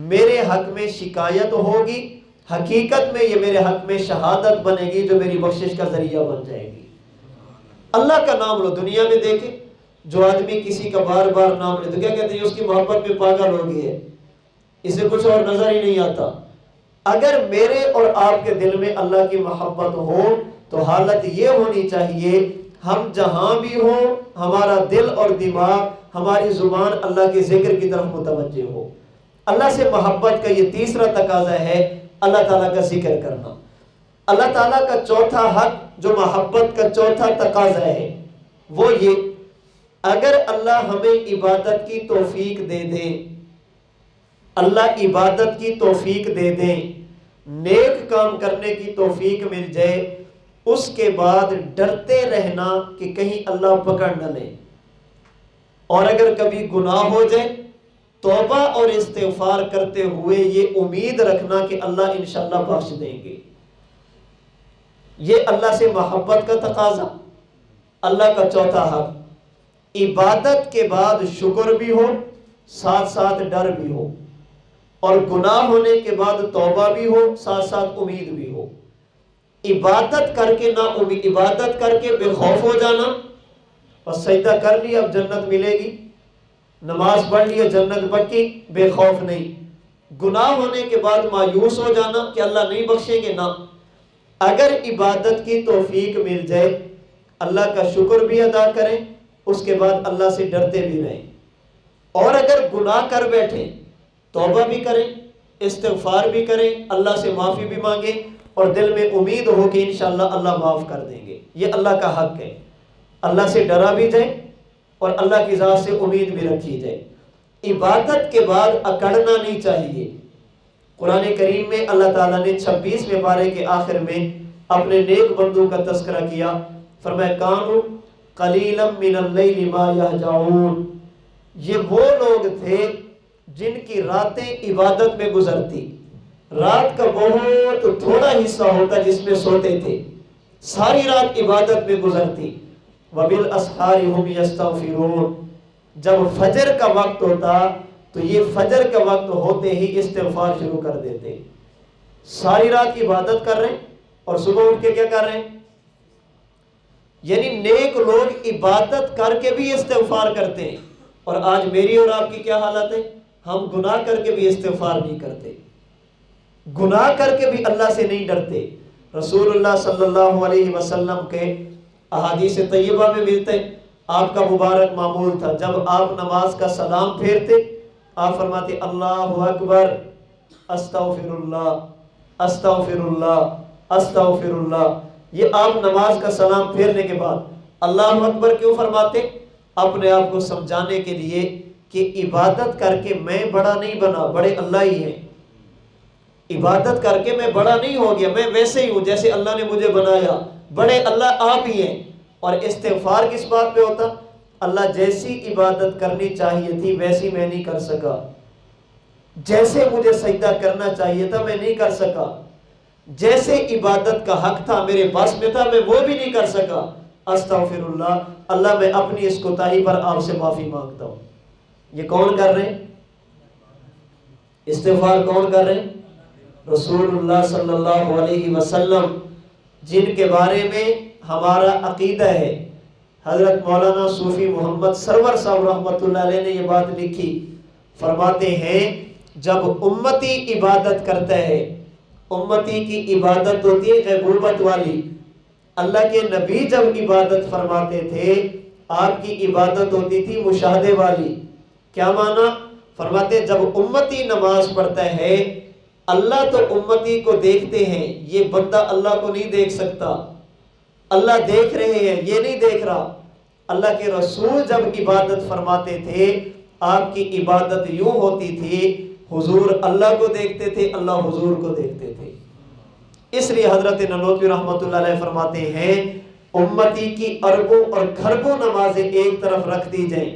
میرے حق میں شکایت ہوگی، حقیقت میں یہ میرے حق میں شہادت بنے گی جو میری بخشش کا ذریعہ بن جائے گی۔ اللہ کا نام لو۔ دنیا میں دیکھیں جو آدمی کسی کا بار بار نام لے تو کیا کہتے ہیں اس کی محبت میں پاگل ہو گئی ہے، اسے کچھ اور نظر ہی نہیں آتا۔ اگر میرے اور آپ کے دل میں اللہ کی محبت ہو تو حالت یہ ہونی چاہیے ہم جہاں بھی ہوں ہمارا دل اور دماغ، ہماری زبان اللہ کے ذکر کی طرف متوجہ ہو۔ اللہ سے محبت کا یہ تیسرا تقاضا ہے اللہ تعالیٰ کا ذکر کرنا۔ اللہ تعالیٰ کا چوتھا حق جو محبت کا چوتھا تقاضا ہے وہ یہ، اگر اللہ ہمیں عبادت کی توفیق دے دے، اللہ عبادت کی توفیق دے دیں، نیک کام کرنے کی توفیق مل جائے، اس کے بعد ڈرتے رہنا کہ کہیں اللہ پکڑ نہ لے، اور اگر کبھی گناہ ہو جائے توبہ اور استغفار کرتے ہوئے یہ امید رکھنا کہ اللہ انشاءاللہ بخش دیں گے۔ یہ اللہ سے محبت کا تقاضا، اللہ کا چوتھا حق۔ عبادت کے بعد شکر بھی ہو، ساتھ ساتھ ڈر بھی ہو، اور گناہ ہونے کے بعد توبہ بھی ہو، ساتھ ساتھ امید بھی ہو۔ عبادت کر کے نا امید، عبادت کر کے بے خوف ہو جانا، بس سجدہ کر لیا اب جنت ملے گی، نماز پڑھ لیا جنت پکی، بے خوف نہیں۔ گناہ ہونے کے بعد مایوس ہو جانا کہ اللہ نہیں بخشیں گے، نہ۔ اگر عبادت کی توفیق مل جائے اللہ کا شکر بھی ادا کریں، اس کے بعد اللہ سے ڈرتے بھی رہیں، اور اگر گناہ کر بیٹھیں توبہ بھی کریں، استغفار بھی کریں، اللہ سے معافی بھی مانگیں، اور دل میں امید ہو کہ انشاءاللہ اللہ معاف کر دیں گے۔ یہ اللہ کا حق ہے، اللہ سے ڈرا بھی جائے اور اللہ کی ذات سے امید بھی رکھی جائے۔ عبادت کے بعد اکڑنا نہیں چاہیے۔ قرآن کریم میں اللہ تعالیٰ نے 26ویں پارے کے آخر میں اپنے نیک بندوں کا تذکرہ کیا، فرمایا کانوا قلیلا من اللیل ما یہجعون، یہ وہ لوگ تھے جن کی راتیں عبادت میں گزرتی، رات کا بہت تھوڑا حصہ ہوتا جس میں سوتے تھے، ساری رات عبادت میں گزرتی۔ وبالاسحار هم یستغفرون، جب فجر کا وقت ہوتا تو یہ فجر کا وقت ہوتے ہی استغفار شروع کر دیتے، ساری رات عبادت کر رہے ہیں اور صبح اٹھ کے کیا کر رہے ہیں؟ یعنی نیک لوگ عبادت کر کے بھی استغفار کرتے ہیں، اور آج میری اور آپ کی کیا حالت ہے؟ ہم گناہ کر کے بھی استغفار نہیں کرتے، گناہ کر کے بھی اللہ سے نہیں ڈرتے۔ رسول اللہ صلی اللہ علیہ وسلم کے احادیث طیبہ میں ملتے ہیں، آپ کا مبارک معمول تھا جب آپ نماز کا سلام پھیرتے آپ فرماتے اللہ اکبر، استغفر اللہ استغفر اللہ استغفر اللہ۔ یہ آپ نماز کا سلام پھیرنے کے بعد اللہ اکبر کیوں فرماتے؟ اپنے آپ کو سمجھانے کے لیے کہ عبادت کر کے میں بڑا نہیں بنا، بڑے اللہ ہی ہیں۔ عبادت کر کے میں بڑا نہیں ہو گیا، میں ویسے ہی ہوں جیسے اللہ نے مجھے بنایا، بڑے اللہ آپ ہی ہیں۔ اور استغفار کس بات پہ ہوتا؟ اللہ جیسی عبادت کرنی چاہیے تھی ویسی میں نہیں کر سکا، جیسے مجھے سجدہ کرنا چاہیے تھا میں نہیں کر سکا، جیسے عبادت کا حق تھا میرے بس میں تھا میں وہ بھی نہیں کر سکا، استغفر اللہ، اللہ میں اپنی اس کوتاہی پر آپ سے معافی مانگتا ہوں۔ یہ کون کر رہے ہیں؟ استغفار کون کر رہے ہیں؟ رسول اللہ صلی اللہ علیہ وسلم، جن کے بارے میں ہمارا عقیدہ ہے حضرت مولانا صوفی محمد سرور صاحب رحمۃ اللہ علیہ نے یہ بات لکھی، فرماتے ہیں جب امتی عبادت کرتا ہے، امتی کی عبادت ہوتی ہے غیبوبت والی، اللہ کے نبی جب عبادت فرماتے تھے آپ کی عبادت ہوتی تھی مشاہدے والی۔ کیا معنی؟ فرماتے جب امتی نماز پڑھتا ہے اللہ تو امتی کو دیکھتے ہیں، یہ بندہ اللہ کو نہیں دیکھ سکتا، اللہ دیکھ رہے ہیں، یہ نہیں دیکھ رہا۔ اللہ کے رسول جب عبادت فرماتے تھے آپ کی عبادت یوں ہوتی تھی، حضور اللہ کو دیکھتے تھے، اللہ حضور کو دیکھتے تھے۔ اس لیے حضرت نانوتوی رحمۃ اللہ علیہ فرماتے ہیں امتی کی اربوں اور کھربوں نمازیں ایک طرف رکھ دی جائیں،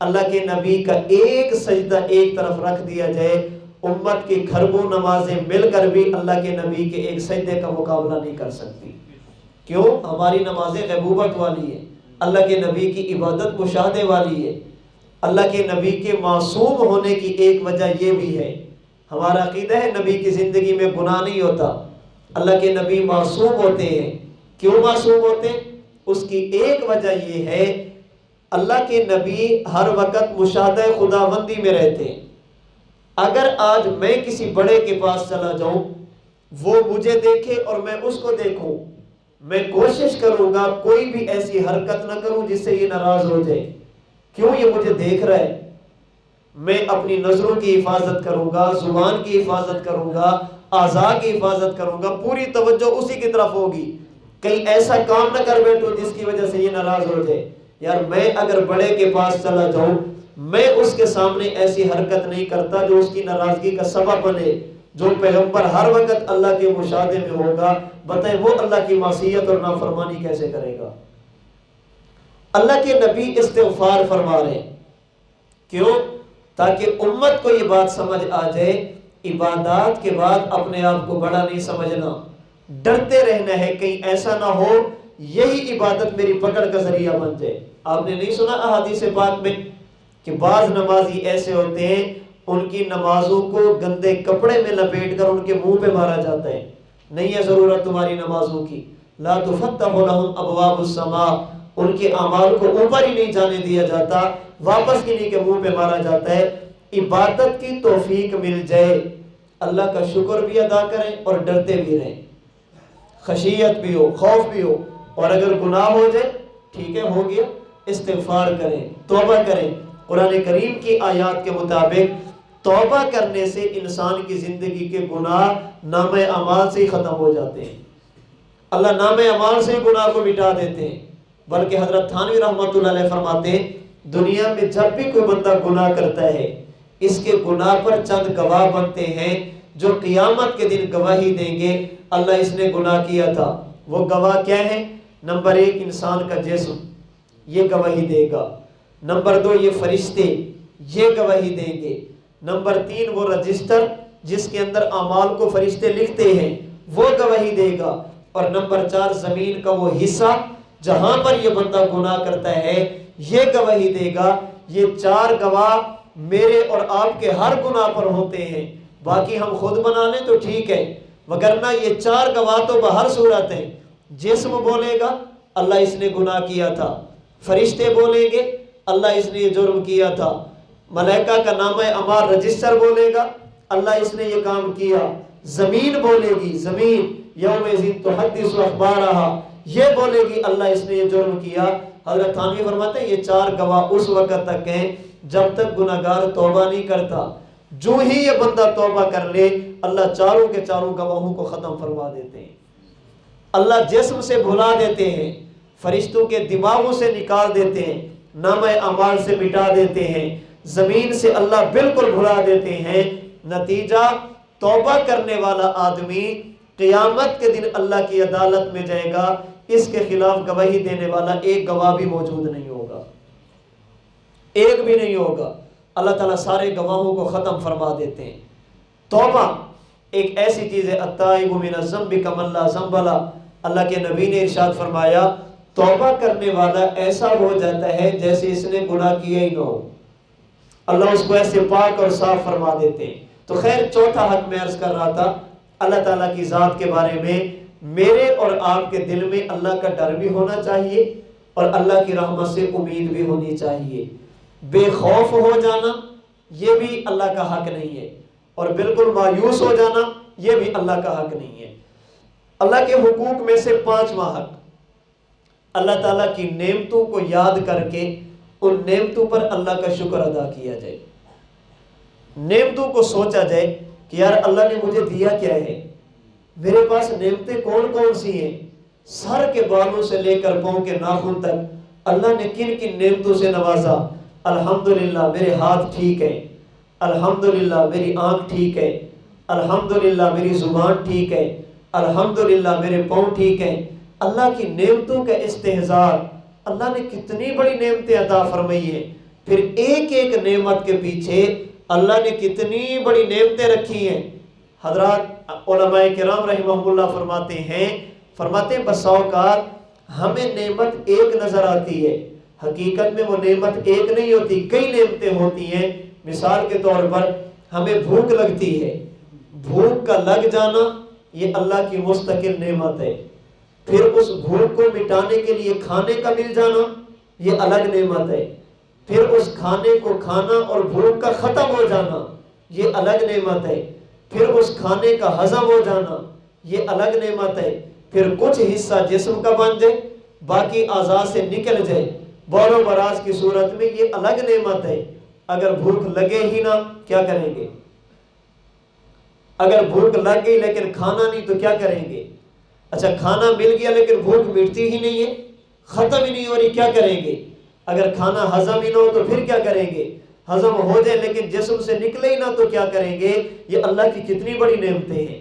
اللہ کے نبی کا ایک سجدہ ایک طرف رکھ دیا جائے، امت کی کھربوں نمازیں مل کر بھی اللہ کے نبی کے ایک سجدے کا مقابلہ نہیں کر سکتی۔ کیوں؟ ہماری نمازیں غیبوبت والی ہیں، اللہ کے نبی کی عبادت مشاہدے والی ہے۔ اللہ کے نبی کے معصوم ہونے کی ایک وجہ یہ بھی ہے، ہمارا عقیدہ ہے نبی کی زندگی میں گناہ نہیں ہوتا، اللہ کے نبی معصوم ہوتے ہیں۔ کیوں معصوم ہوتے ہیں؟ اس کی ایک وجہ یہ ہے اللہ کے نبی ہر وقت مشاہدہ خداوندی میں رہتے ہیں۔ اگر آج میں کسی بڑے کے پاس چلا جاؤں، وہ مجھے دیکھے اور میں اس کو دیکھوں، میں کوشش کروں گا کوئی بھی ایسی حرکت نہ کروں جس سے یہ ناراض ہو جائے۔ کیوں؟ یہ مجھے دیکھ رہا ہے۔ میں اپنی نظروں کی حفاظت کروں گا، زبان کی حفاظت کروں گا، اعضاء کی حفاظت کروں گا، پوری توجہ اسی کی طرف ہوگی، کہیں ایسا کام نہ کر بیٹھوں جس کی وجہ سے یہ ناراض ہو جائے۔ یار میں اگر بڑے کے پاس چلا جاؤں، میں اس کے سامنے ایسی حرکت نہیں کرتا جو اس کی ناراضگی کا سبب بنے۔ جو پیغمبر ہر وقت اللہ کے مشاہدے میں ہوگا، بتائیں وہ اللہ کی معصیت اور نافرمانی کیسے کرے گا؟ اللہ کے نبی استغفار فرما رہے ہیں، کیوں؟ تاکہ امت کو یہ بات سمجھ آ جائے عبادات کے بعد اپنے آپ کو بڑا نہیں سمجھنا، ڈرتے رہنا ہے کہیں ایسا نہ ہو یہی عبادت میری پکڑ کا ذریعہ بن جائے۔ آپ نے نہیں سنا احادیث پاک میں کہ بعض نمازی ایسے ہوتے ہیں ان کی نمازوں کو گندے کپڑے میں لپیٹ کر ان کے منہ پہ مارا جاتا ہے، نہیں ہے ضرورت تمہاری نمازوں کی، لا تفتح لهم ابواب السماء، ان کے اعمال کو اوپر ہی نہیں جانے دیا جاتا، واپس کنہیں کے منہ پہ مارا جاتا ہے۔ عبادت کی توفیق مل جائے، اللہ کا شکر بھی ادا کریں اور ڈرتے بھی رہیں، خشیت بھی ہو، خوف بھی ہو، اور اگر گناہ ہو جائے ٹھیک ہے ہو گیا، استغفار کریں، توبہ کریں۔ قرآن کریم کی آیات کے مطابق توبہ کرنے سے انسان کی زندگی کے گناہ نامہ اعمال سے ہی ختم ہو جاتے ہیں، اللہ نامہ اعمال سے ہی گناہ کو مٹا دیتے ہیں۔ بلکہ حضرت تھانوی رحمۃ اللہ علیہ فرماتے ہیں دنیا میں جب بھی کوئی بندہ گناہ کرتا ہے اس کے گناہ پر چند گواہ بنتے ہیں جو قیامت کے دن گواہی دیں گے اللہ اس نے گناہ کیا تھا۔ وہ گواہ کیا ہیں؟ نمبر 1 انسان کا جسم، یہ گواہی دے گا۔ نمبر 2 یہ فرشتے، یہ گواہی دیں گے۔ نمبر 3 وہ رجسٹر جس کے اندر اعمال کو فرشتے لکھتے ہیں وہ گواہی دے گا۔ اور نمبر 4 زمین کا وہ حصہ جہاں پر یہ بندہ گناہ کرتا ہے یہ گواہی دے گا۔ یہ 4 گواہ میرے اور آپ کے ہر گناہ پر ہوتے ہیں، باقی ہم خود بنا لیں تو ٹھیک ہے، وگرنہ یہ 4 گواہ تو بہر صورت ہیں۔ جسم بولے گا اللہ اس نے گناہ کیا تھا، فرشتے بولیں گے اللہ اس نے یہ جرم کیا تھا، ملائکہ کا نامہ اعمال رجسٹر بولے گا اللہ اس نے یہ کام کیا، زمین بولے گی، زمین یومئذ تحدث اخبارہا، یہ بولے گی اللہ اس نے یہ جرم کیا۔ حضرت تھانوی فرماتے ہیں یہ 4 گواہ اس وقت تک ہیں جب تک گناہگار توبہ نہیں کرتا۔ جو ہی یہ بندہ توبہ کر لے اللہ چاروں کے چاروں گواہوں کو ختم فرما دیتے ہیں، اللہ جسم سے بھلا دیتے ہیں، فرشتوں کے دماغوں سے نکال دیتے ہیں، نامہ اعمال سے مٹا دیتے ہیں، زمین سے اللہ بالکل بھلا دیتے ہیں۔ نتیجہ توبہ کرنے والا آدمی قیامت کے دن اللہ کی عدالت میں جائے گا، اس کے خلاف گواہی دینے والا ایک گواہ بھی موجود نہیں ہوگا، ایک بھی نہیں ہوگا، اللہ تعالیٰ سارے گواہوں کو ختم فرما دیتے ہیں۔ توبہ ایک ایسی چیز ہے، التائب من الذنب کمن لا ذنب لہ، اللہ کے نبی نے ارشاد فرمایا توبہ کرنے والا ایسا ہو جاتا ہے جیسے اس نے گناہ کیا ہی نہ ہو، اللہ اس کو ایسے پاک اور صاف فرما دیتے ہیں۔ تو خیر چوتھا حق میں عرض کر رہا تھا اللہ تعالیٰ کی ذات کے بارے میں، میرے اور آپ کے دل میں اللہ کا ڈر بھی ہونا چاہیے اور اللہ کی رحمت سے امید بھی ہونی چاہیے۔ بے خوف ہو جانا یہ بھی اللہ کا حق نہیں ہے، اور بالکل مایوس ہو جانا یہ بھی اللہ کا حق نہیں ہے۔ اللہ کے حقوق میں سے 5واں حق، اللہ تعالیٰ کی نعمتوں کو یاد کر کے ان نعمتوں پر اللہ کا شکر ادا کیا جائے۔ نعمتوں کو سوچا جائے کہ یار اللہ نے مجھے دیا کیا ہے، میرے پاس نعمتیں کون کون سی ہیں، سر کے بالوں سے لے کر پاؤں کے ناخن تک اللہ نے کن کن نعمتوں سے نوازا۔ الحمدللہ میرے ہاتھ ٹھیک ہے، الحمدللہ میری آنکھ ٹھیک ہے، الحمدللہ میری زبان ٹھیک ہے، الحمدللہ میرے پاؤں ٹھیک ہیں۔ اللہ کی نعمتوں کا استحضار، اللہ نے کتنی بڑی نعمتیں عطا فرمائی ہیں، پھر ایک ایک نعمت کے پیچھے اللہ نے کتنی بڑی نعمتیں رکھی ہیں۔ حضرات علماء کرام رحمہ اللہ فرماتے ہیں بسا اوقات ہمیں نعمت ایک نظر آتی ہے، حقیقت میں وہ نعمت ایک نہیں ہوتی، کئی نعمتیں ہوتی ہیں۔ مثال کے طور پر ہمیں بھوک لگتی ہے، بھوک کا لگ جانا یہ اللہ کی مستقل نعمت ہے۔ پھر اس بھوک کو مٹانے کے لیے کھانے کا مل جانا یہ الگ نعمت ہے۔ پھر اس کھانے کو کھانا اور بھوک کا ختم ہو جانا یہ الگ نعمت ہے۔ پھر اس کھانے کا ہضم ہو جانا یہ الگ نعمت ہے۔ پھر کچھ حصہ جسم کا بن جائے، باقی اعضاء سے نکل جائے بول و براز کی صورت میں یہ الگ نعمت ہے۔ اگر بھوک لگے ہی نہ کیا کریں گے؟ اگر بھوک لگ گئی لیکن کھانا نہیں تو کیا کریں گے؟ اچھا کھانا مل گیا لیکن بھوک مٹتی ہی نہیں ہے، ختم ہی نہیں ہو رہی، کیا کریں گے؟ اگر کھانا ہضم ہی نہ ہو تو پھر کیا کریں گے؟ ہضم ہو جائے لیکن جسم سے نکلے ہی نہ تو کیا کریں گے؟ یہ اللہ کی کتنی بڑی نعمتیں ہیں۔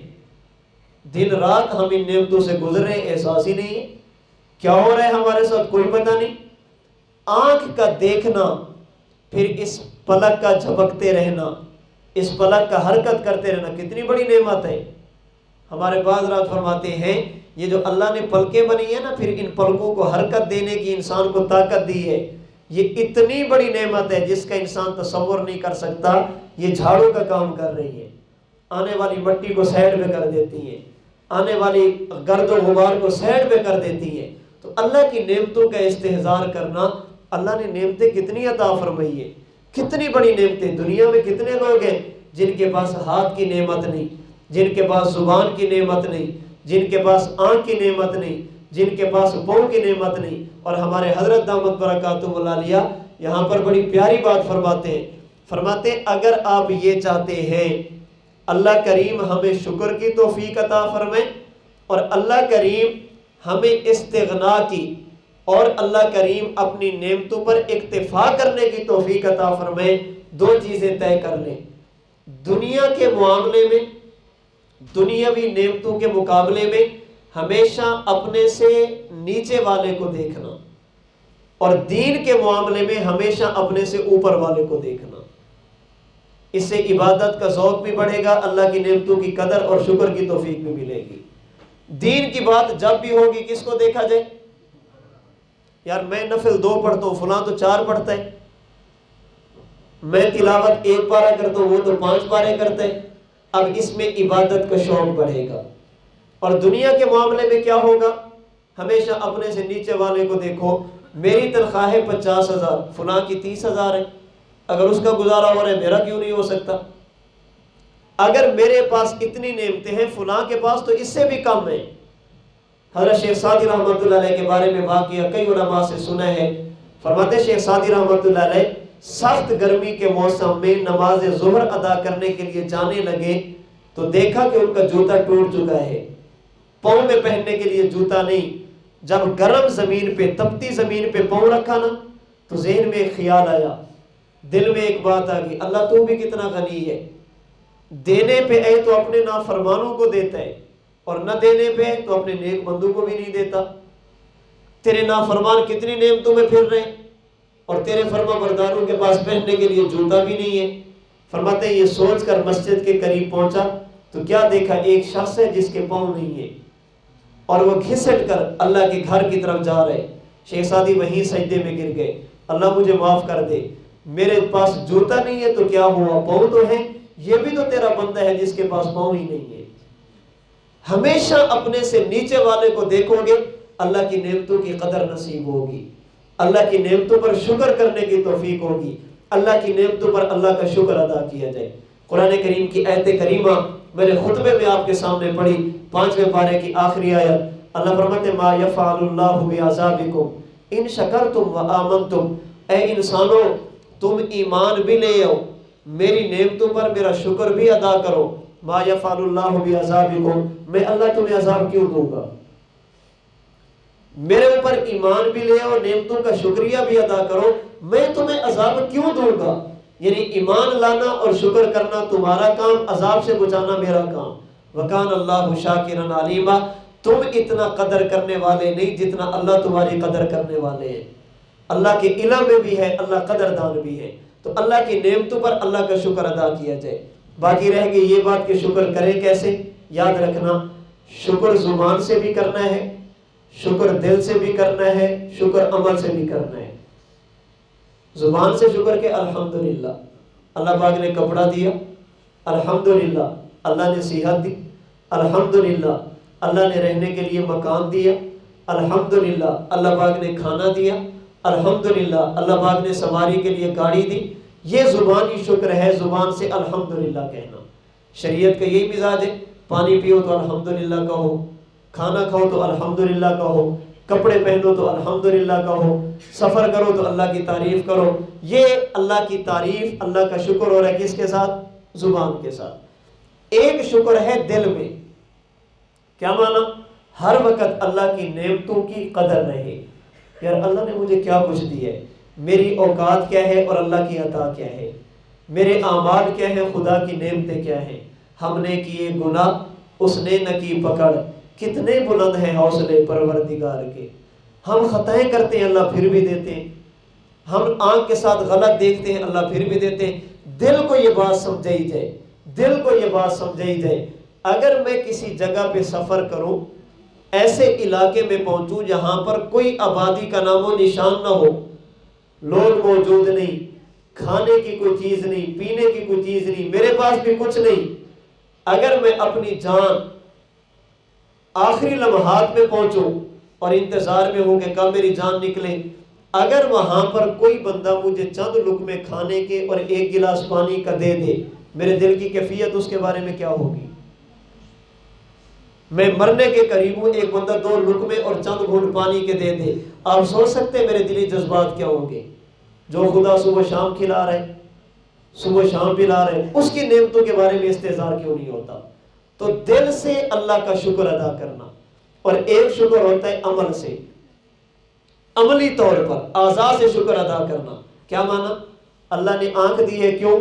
دن رات ہم ان نعمتوں سے گزر رہے ہیں، احساس ہی نہیں ہے کیا ہو رہا ہے ہمارے ساتھ، کوئی پتہ نہیں۔ آنکھ کا دیکھنا، پھر اس پلک کا جھپکتے رہنا، اس پلک کا حرکت کرتے رہنا کتنی بڑی نعمت ہے۔ ہمارے بعض رات فرماتے ہیں یہ جو اللہ نے پلکیں بنی ہے نا، پھر ان پلکوں کو حرکت دینے کی انسان کو طاقت دی ہے، یہ اتنی بڑی نعمت ہے جس کا انسان تصور نہیں کر سکتا۔ یہ جھاڑو کا کام کر رہی ہے، آنے والی مٹی کو سائڈ پہ کر دیتی ہے، آنے والی گرد و غبار کو سائڈ پہ کر دیتی ہے۔ تو اللہ کی نعمتوں کا استحضار کرنا، اللہ نے نعمتیں کتنی عطا فرمائی ہے، کتنی بڑی نعمتیں۔ دنیا میں کتنے لوگ ہیں جن کے پاس ہاتھ کی نعمت نہیں، جن کے پاس زبان کی نعمت نہیں، جن کے پاس آنکھ کی نعمت نہیں، جن کے پاس پاؤں کی نعمت نہیں۔ اور ہمارے حضرت دامت برکاتہ العالیہ یہاں پر بڑی پیاری بات فرماتے ہیں اگر آپ یہ چاہتے ہیں اللہ کریم ہمیں شکر کی توفیق عطا فرمائے، اور اللہ کریم ہمیں استغنا کی، اور اللہ کریم اپنی نعمتوں پر اکتفا کرنے کی توفیق عطا فرمائے، دو چیزیں طے کر لیں۔ دنیا کے معاملے میں، دنیاوی نعمتوں کے مقابلے میں ہمیشہ اپنے سے نیچے والے کو دیکھنا، اور دین کے معاملے میں ہمیشہ اپنے سے اوپر والے کو دیکھنا۔ اس سے عبادت کا ذوق بھی بڑھے گا، اللہ کی نعمتوں کی قدر اور شکر کی توفیق بھی ملے گی۔ دین کی بات جب بھی ہوگی کس کو دیکھا جائے؟ یار میں نفل 2 پڑھتا ہوں، فلاں تو 4 پڑھتا ہے، میں تلاوت 1 پارہ کرتا ہوں، وہ تو 5 پارے کرتا ہے۔ اب اس میں عبادت کا شوق بڑھے گا۔ اور دنیا کے معاملے میں کیا ہوگا؟ ہمیشہ اپنے سے نیچے والے کو دیکھو، میری تنخواہ ہے 50,000، فلاں کی 30,000 ہے، اگر اس کا گزارا ہو رہا ہے میرا کیوں نہیں ہو سکتا؟ اگر میرے پاس اتنی نعمتیں ہیں فلاں کے پاس تو اس سے بھی کم ہے۔ حضرت شیخ سعدی رحمۃ اللہ علیہ کے بارے میں واقعہ کئی علماء سے سنا ہے، فرماتے شیخ سعدی رحمۃ اللہ علیہ سخت گرمی کے موسم میں نماز ظہر ادا کرنے کے لیے جانے لگے تو دیکھا کہ ان کا جوتا ٹوٹ چکا ہے، پاؤں میں پہننے کے لیے جوتا نہیں۔ جب گرم زمین پہ، تپتی زمین پہ پاؤں رکھا نا تو ذہن میں ایک خیال آیا، دل میں ایک بات آ گئی، اللہ تو بھی کتنا غنی ہے، دینے پہ ہے تو اپنے نافرمانوں کو دیتا ہے، اور نہ دینے پہ تو اپنے نیک بندوں کو بھی نہیں دیتا۔ تیرے نافرمان کتنی نعمتوں میں پھر رہے ہیں، اور تیرے فرما برداروں کے پاس پہننے کے لیے جوتا بھی نہیں ہے۔ فرماتے ہیں یہ سوچ کر مسجد کے قریب پہنچا تو کیا دیکھا، ایک شخص ہے جس کے پاؤں نہیں ہے، اور وہ گھسٹ کر اللہ کے گھر کی طرف جا رہے۔ شیخ سعدی وہیں سجدے میں گر گئے، اللہ مجھے معاف کر دے، میرے پاس جوتا نہیں ہے تو کیا ہوا، پاؤں تو ہے، یہ بھی تو تیرا بندہ ہے جس کے پاس پاؤں ہی نہیں ہے۔ ہمیشہ اپنے سے نیچے والے کو دیکھو گے، اللہ کی نعمتوں کی قدر نصیب ہوگی۔ اللہ کی نعمتوں پر شکر کرنے کی توفیق ہوگی، اللہ کی نعمتوں پر اللہ کا شکر ادا کیا جائے۔ قرآن کریم کی آیت کریمہ میں نے خطبے میں آپ کے سامنے پڑھی، 5ویں پارے کی آخری آیت۔ اللہ فرماتے ہیں ما یفعل اللہ بعذابکم ان شکرتم و آمنتم، اے انسانوں تم ایمان بھی لے آؤ، میری نعمتوں پر میرا شکر بھی ادا کرو۔ ما یفعل اللہ بعذابکم، میں اللہ تمہیں عذاب کیوں دوں گا؟ میرے اوپر ایمان بھی لے آؤ، نعمتوں کا شکریہ بھی ادا کرو، میں تمہیں عذاب کیوں دوں گا؟ یعنی ایمان لانا اور شکر کرنا تمہارا کام، عذاب سے بچانا میرا کام۔ وَكَانَ اللَّهُ شَاكِرًا عَلِيمًا، تم اتنا قدر کرنے والے نہیں جتنا اللہ تمہاری قدر کرنے والے ہیں۔ اللہ کے علم میں بھی ہے، اللہ قدردان بھی ہے، تو اللہ کی نعمتوں پر اللہ کا شکر ادا کیا جائے۔ باقی رہ گئی یہ بات کہ شکر کریں کیسے، یاد رکھنا شکر زبان سے بھی کرنا ہے، شکر دل سے بھی کرنا ہے، شکر عمل سے بھی کرنا ہے۔ زبان سے شکر کہ الحمدللہ اللہ پاک نے کپڑا دیا، الحمدللہ اللہ نے صحت دی، الحمدللہ اللہ نے رہنے کے لیے مکان دیا، الحمدللہ اللہ پاک نے کھانا دیا، الحمدللہ اللہ پاک نے سواری کے لیے گاڑی دی۔ یہ زبانی شکر ہے، زبان سے الحمدللہ کہنا۔ شریعت کا یہی مزاج ہے، پانی پیو تو الحمدللہ کہو، کھانا کھاؤ تو الحمدللہ کہو، کپڑے پہنو تو الحمدللہ کہو، سفر کرو تو اللہ کی تعریف کرو۔ یہ اللہ کی تعریف، اللہ کا شکر ہو رہا ہے کس کے ساتھ؟ زبان کے ساتھ۔ ایک شکر ہے دل میں، کیا معنی؟ ہر وقت اللہ کی نعمتوں کی قدر رہے، یار اللہ نے مجھے کیا کچھ دیا ہے، میری اوقات کیا ہے اور اللہ کی عطا کیا ہے، میرے اعمال کیا ہیں، خدا کی نعمتیں کیا ہیں۔ ہم نے کیے گناہ اس نے نہ کی پکڑ، کتنے بلند ہیں حوصلے پروردگار کے۔ ہم خطائیں کرتے ہیں اللہ پھر بھی دیتے ہیں، ہم آنکھ کے ساتھ غلط دیکھتے ہیں اللہ پھر بھی دیتے ہیں۔ دل کو یہ بات سمجھائی جائے، دل کو یہ بات سمجھائی جائے، اگر میں کسی جگہ پہ سفر کروں، ایسے علاقے میں پہنچوں جہاں پر کوئی آبادی کا نام و نشان نہ ہو، لوگ موجود نہیں، کھانے کی کوئی چیز نہیں، پینے کی کوئی چیز نہیں، میرے پاس بھی کچھ نہیں، اگر میں اپنی جان آخری لمحات میں پہنچوں اور انتظار میں ہوں کہ کب میری جان نکلے، اگر وہاں پر کوئی بندہ مجھے چند لقمے کھانے کے اور ایک گلاس پانی کا دے دے، میرے دل کی کیفیت اس کے بارے میں کیا ہوگی؟ میں مرنے کے قریب ہوں، ایک بندہ 2 لقمے اور چند گھونٹ پانی کے دے دے، آپ سوچ سکتے ہیں میرے دلی جذبات کیا ہوں گے؟ جو خدا صبح شام کھلا رہے، صبح شام پلا رہے، اس کی نعمتوں کے بارے میں استحضار کیوں نہیں ہوتا؟ تو دل سے اللہ کا شکر ادا کرنا، اور ایک شکر ہوتا ہے عمل سے، عملی طور پر اعضاء سے شکر ادا کرنا۔ کیا معنی؟ اللہ نے آنکھ دی ہے، کیوں؟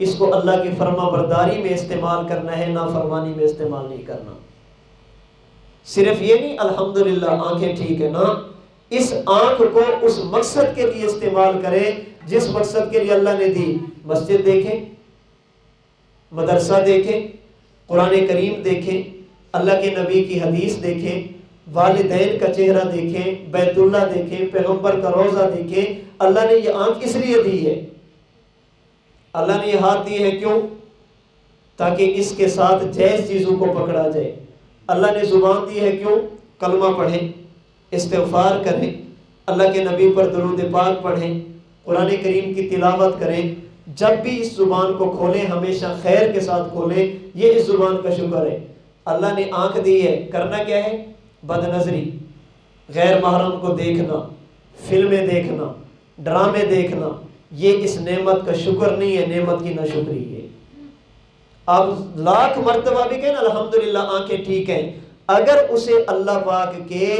اس کو اللہ کی فرما برداری میں استعمال کرنا ہے، نافرمانی میں استعمال نہیں کرنا۔ صرف یہ نہیں الحمدللہ آنکھیں ٹھیک ہے نا، اس آنکھ کو اس مقصد کے لیے استعمال کریں جس مقصد کے لیے اللہ نے دی۔ مسجد دیکھیں، مدرسہ دیکھیں، قرآن کریم دیکھیں، اللہ کے نبی کی حدیث دیکھیں، والدین کا چہرہ دیکھیں، بیت اللہ دیکھیں، پیغمبر کا روضہ دیکھیں۔ اللہ نے یہ آنکھ اس لیے دی ہے، اللہ نے یہ ہاتھ دی ہے، کیوں؟ تاکہ اس کے ساتھ جائز چیزوں کو پکڑا جائے۔ اللہ نے زبان دی ہے، کیوں؟ کلمہ پڑھیں، استغفار کریں، اللہ کے نبی پر درود پاک پڑھیں، قرآن کریم کی تلاوت کریں۔ جب بھی اس زبان کو کھولیں ہمیشہ خیر کے ساتھ کھولیں، یہ اس زبان کا شکر ہے۔ اللہ نے آنکھ دی ہے، کرنا کیا ہے؟ بد نظری، غیر محرم کو دیکھنا، فلمیں دیکھنا، ڈرامے دیکھنا، یہ اس نعمت کا شکر نہیں ہے، نعمت کی ناشکری ہے۔ آپ لاکھ مرتبہ بھی کہیں الحمدللہ آنکھیں ٹھیک ہیں، اگر اسے اللہ پاک کے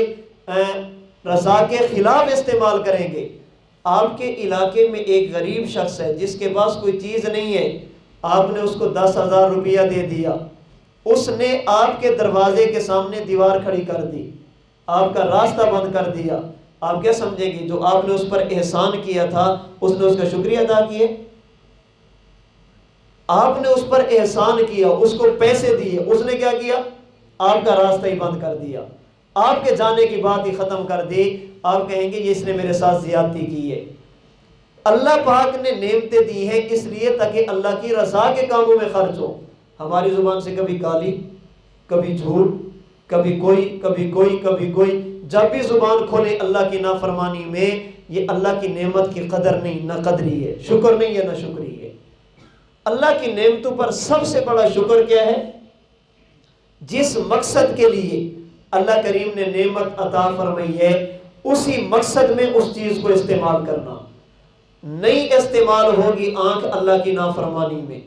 رضا کے خلاف استعمال کریں گے۔ آپ کے علاقے میں ایک غریب شخص ہے جس کے پاس کوئی چیز نہیں ہے، آپ نے اس کو 10,000 روپیہ دے دیا، اس نے آپ کے دروازے کے سامنے دیوار کھڑی کر دی، آپ کا راستہ بند کر دیا، آپ کیا سمجھیں گے؟ جو آپ نے اس پر احسان کیا تھا اس نے اس کا شکریہ ادا کیے؟ آپ نے اس پر احسان کیا، اس کو پیسے دیے، اس نے کیا کیا؟ آپ کا راستہ ہی بند کر دیا، آپ کے جانے کی بات ہی ختم کر دی۔ آپ کہیں گے یہ اس نے میرے ساتھ زیادتی کی ہے۔ اللہ پاک نے نعمتیں دی ہیں اس لیے تاکہ اللہ کی رضا کے کاموں میں خرچ ہو۔ ہماری زبان سے کبھی گالی، کبھی جھوٹ، کبھی کوئی، کبھی کوئی، کبھی کوئی، جب بھی زبان کھولے اللہ کی نافرمانی میں، یہ اللہ کی نعمت کی قدر نہیں، نہ قدری ہے، شکر نہیں ہے، نہ شکری ہے۔ اللہ کی نعمتوں پر سب سے بڑا شکر کیا ہے؟ جس مقصد کے لیے اللہ کریم نے نعمت عطا فرمائی ہے اسی مقصد میں اس چیز کو استعمال کرنا۔ نہیں استعمال ہوگی آنکھ اللہ کی نافرمانی میں،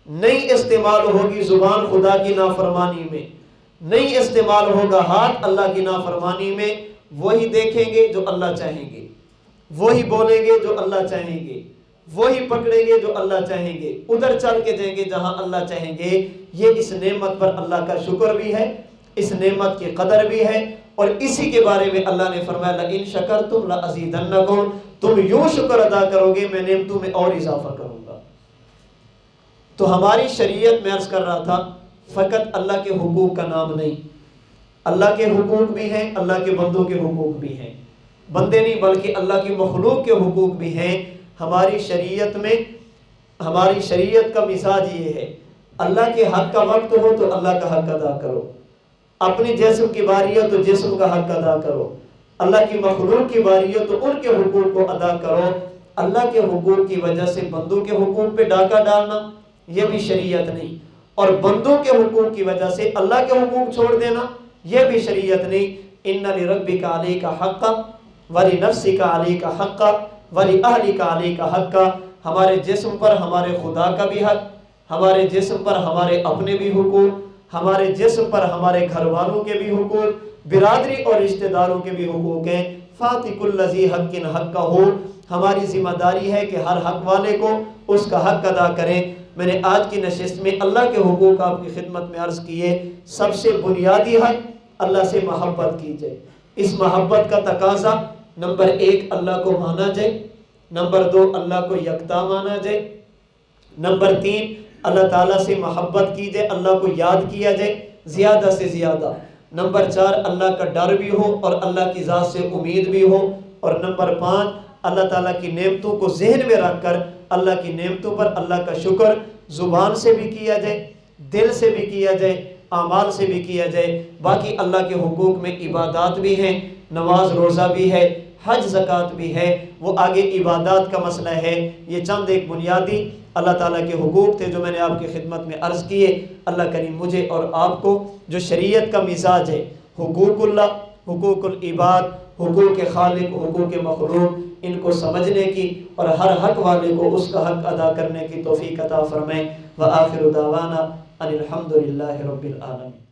نہیں استعمال ہوگی زبان خدا کی نافرمانی میں، نہیں استعمال ہوگا ہاتھ اللہ کی نافرمانی میں، وہی دیکھیں گے جو اللہ چاہیں گے، وہی بولیں گے جو اللہ چاہیں گے، وہی پکڑیں گے جو اللہ چاہیں گے، ادھر چل کے جائیں گے جہاں اللہ چاہیں گے۔ یہ اس نعمت پر اللہ کا شکر بھی ہے، اس نعمت کی قدر بھی ہے، اور اسی کے بارے میں اللہ نے فرمایا لَإِن شَكَرْتُمْ لَأَزِيدَنَّكُمْ، تم یوں شکر ادا کرو گے میں نعمتوں میں اور اضافہ کروں گا۔ تو ہماری شریعت میں عرض کر رہا تھا فقط اللہ کے حقوق کا نام نہیں، اللہ کے حقوق بھی ہیں، اللہ کے بندوں کے حقوق بھی ہیں، بندے نہیں بلکہ اللہ کی مخلوق کے حقوق بھی ہیں۔ ہماری شریعت میں، ہماری شریعت کا مزاج یہ ہے، اللہ کے حق کا وقت ہو تو اللہ کا حق ادا کرو، اپنی جسم کی باری ہو تو جسم کا حق ادا کرو، اللہ کی مخلوق کی باری ہو تو ان کے حقوق کو ادا کرو۔ اللہ کے حقوق کی وجہ سے بندوں کے حقوق پہ ڈاکہ ڈالنا یہ بھی شریعت نہیں، اور بندوں کے حقوق کی وجہ سے اللہ کے حقوق چھوڑ دینا یہ بھی شریعت نہیں۔ ان لربک علیک حقا ولنفسک علیک حقا ولأہلک علیک حقا، ہمارے جسم پر ہمارے خدا کا بھی حق، ہمارے جسم پر ہمارے اپنے بھی حقوق، ہمارے جسم پر ہمارے گھر والوں کے بھی حقوق، برادری اور رشتہ داروں کے بھی حقوق ہیں۔ فَاتِ كُلَّ ذِي حَقٍّ حَقَّهُ، ہماری ذمہ داری ہے کہ ہر حق والے کو اس کا حق ادا کریں۔ میں نے آج کی نشست میں اللہ کے حقوق آپ کی خدمت میں عرض کیے۔ سب سے بنیادی حق اللہ سے محبت کی جائے، اس محبت کا تقاضا نمبر 1 اللہ کو مانا جائے، نمبر 2 اللہ کو یکتا مانا جائے، نمبر 3 اللہ تعالیٰ سے محبت کی جائے، اللہ کو یاد کیا جائے زیادہ سے زیادہ، نمبر 4 اللہ کا ڈر بھی ہو اور اللہ کی ذات سے امید بھی ہو، اور نمبر 5 اللہ تعالیٰ کی نعمتوں کو ذہن میں رکھ کر اللہ کی نعمتوں پر اللہ کا شکر زبان سے بھی کیا جائے، دل سے بھی کیا جائے، اعمال سے بھی کیا جائے۔ باقی اللہ کے حقوق میں عبادات بھی ہیں، نماز روزہ بھی ہے، حج زکوٰۃ بھی ہے، وہ آگے عبادات کا مسئلہ ہے۔ یہ چند ایک بنیادی اللہ تعالیٰ کے حقوق تھے جو میں نے آپ کی خدمت میں عرض کیے۔ اللہ کریم مجھے اور آپ کو جو شریعت کا مزاج ہے، حقوق اللہ، حقوق العباد، حقوق خالق، حقوق مخلوق، ان کو سمجھنے کی اور ہر حق والے کو اس کا حق ادا کرنے کی توفیق عطا فرمائے۔ وآخر دعوانا ان الحمد للہ رب العالمین۔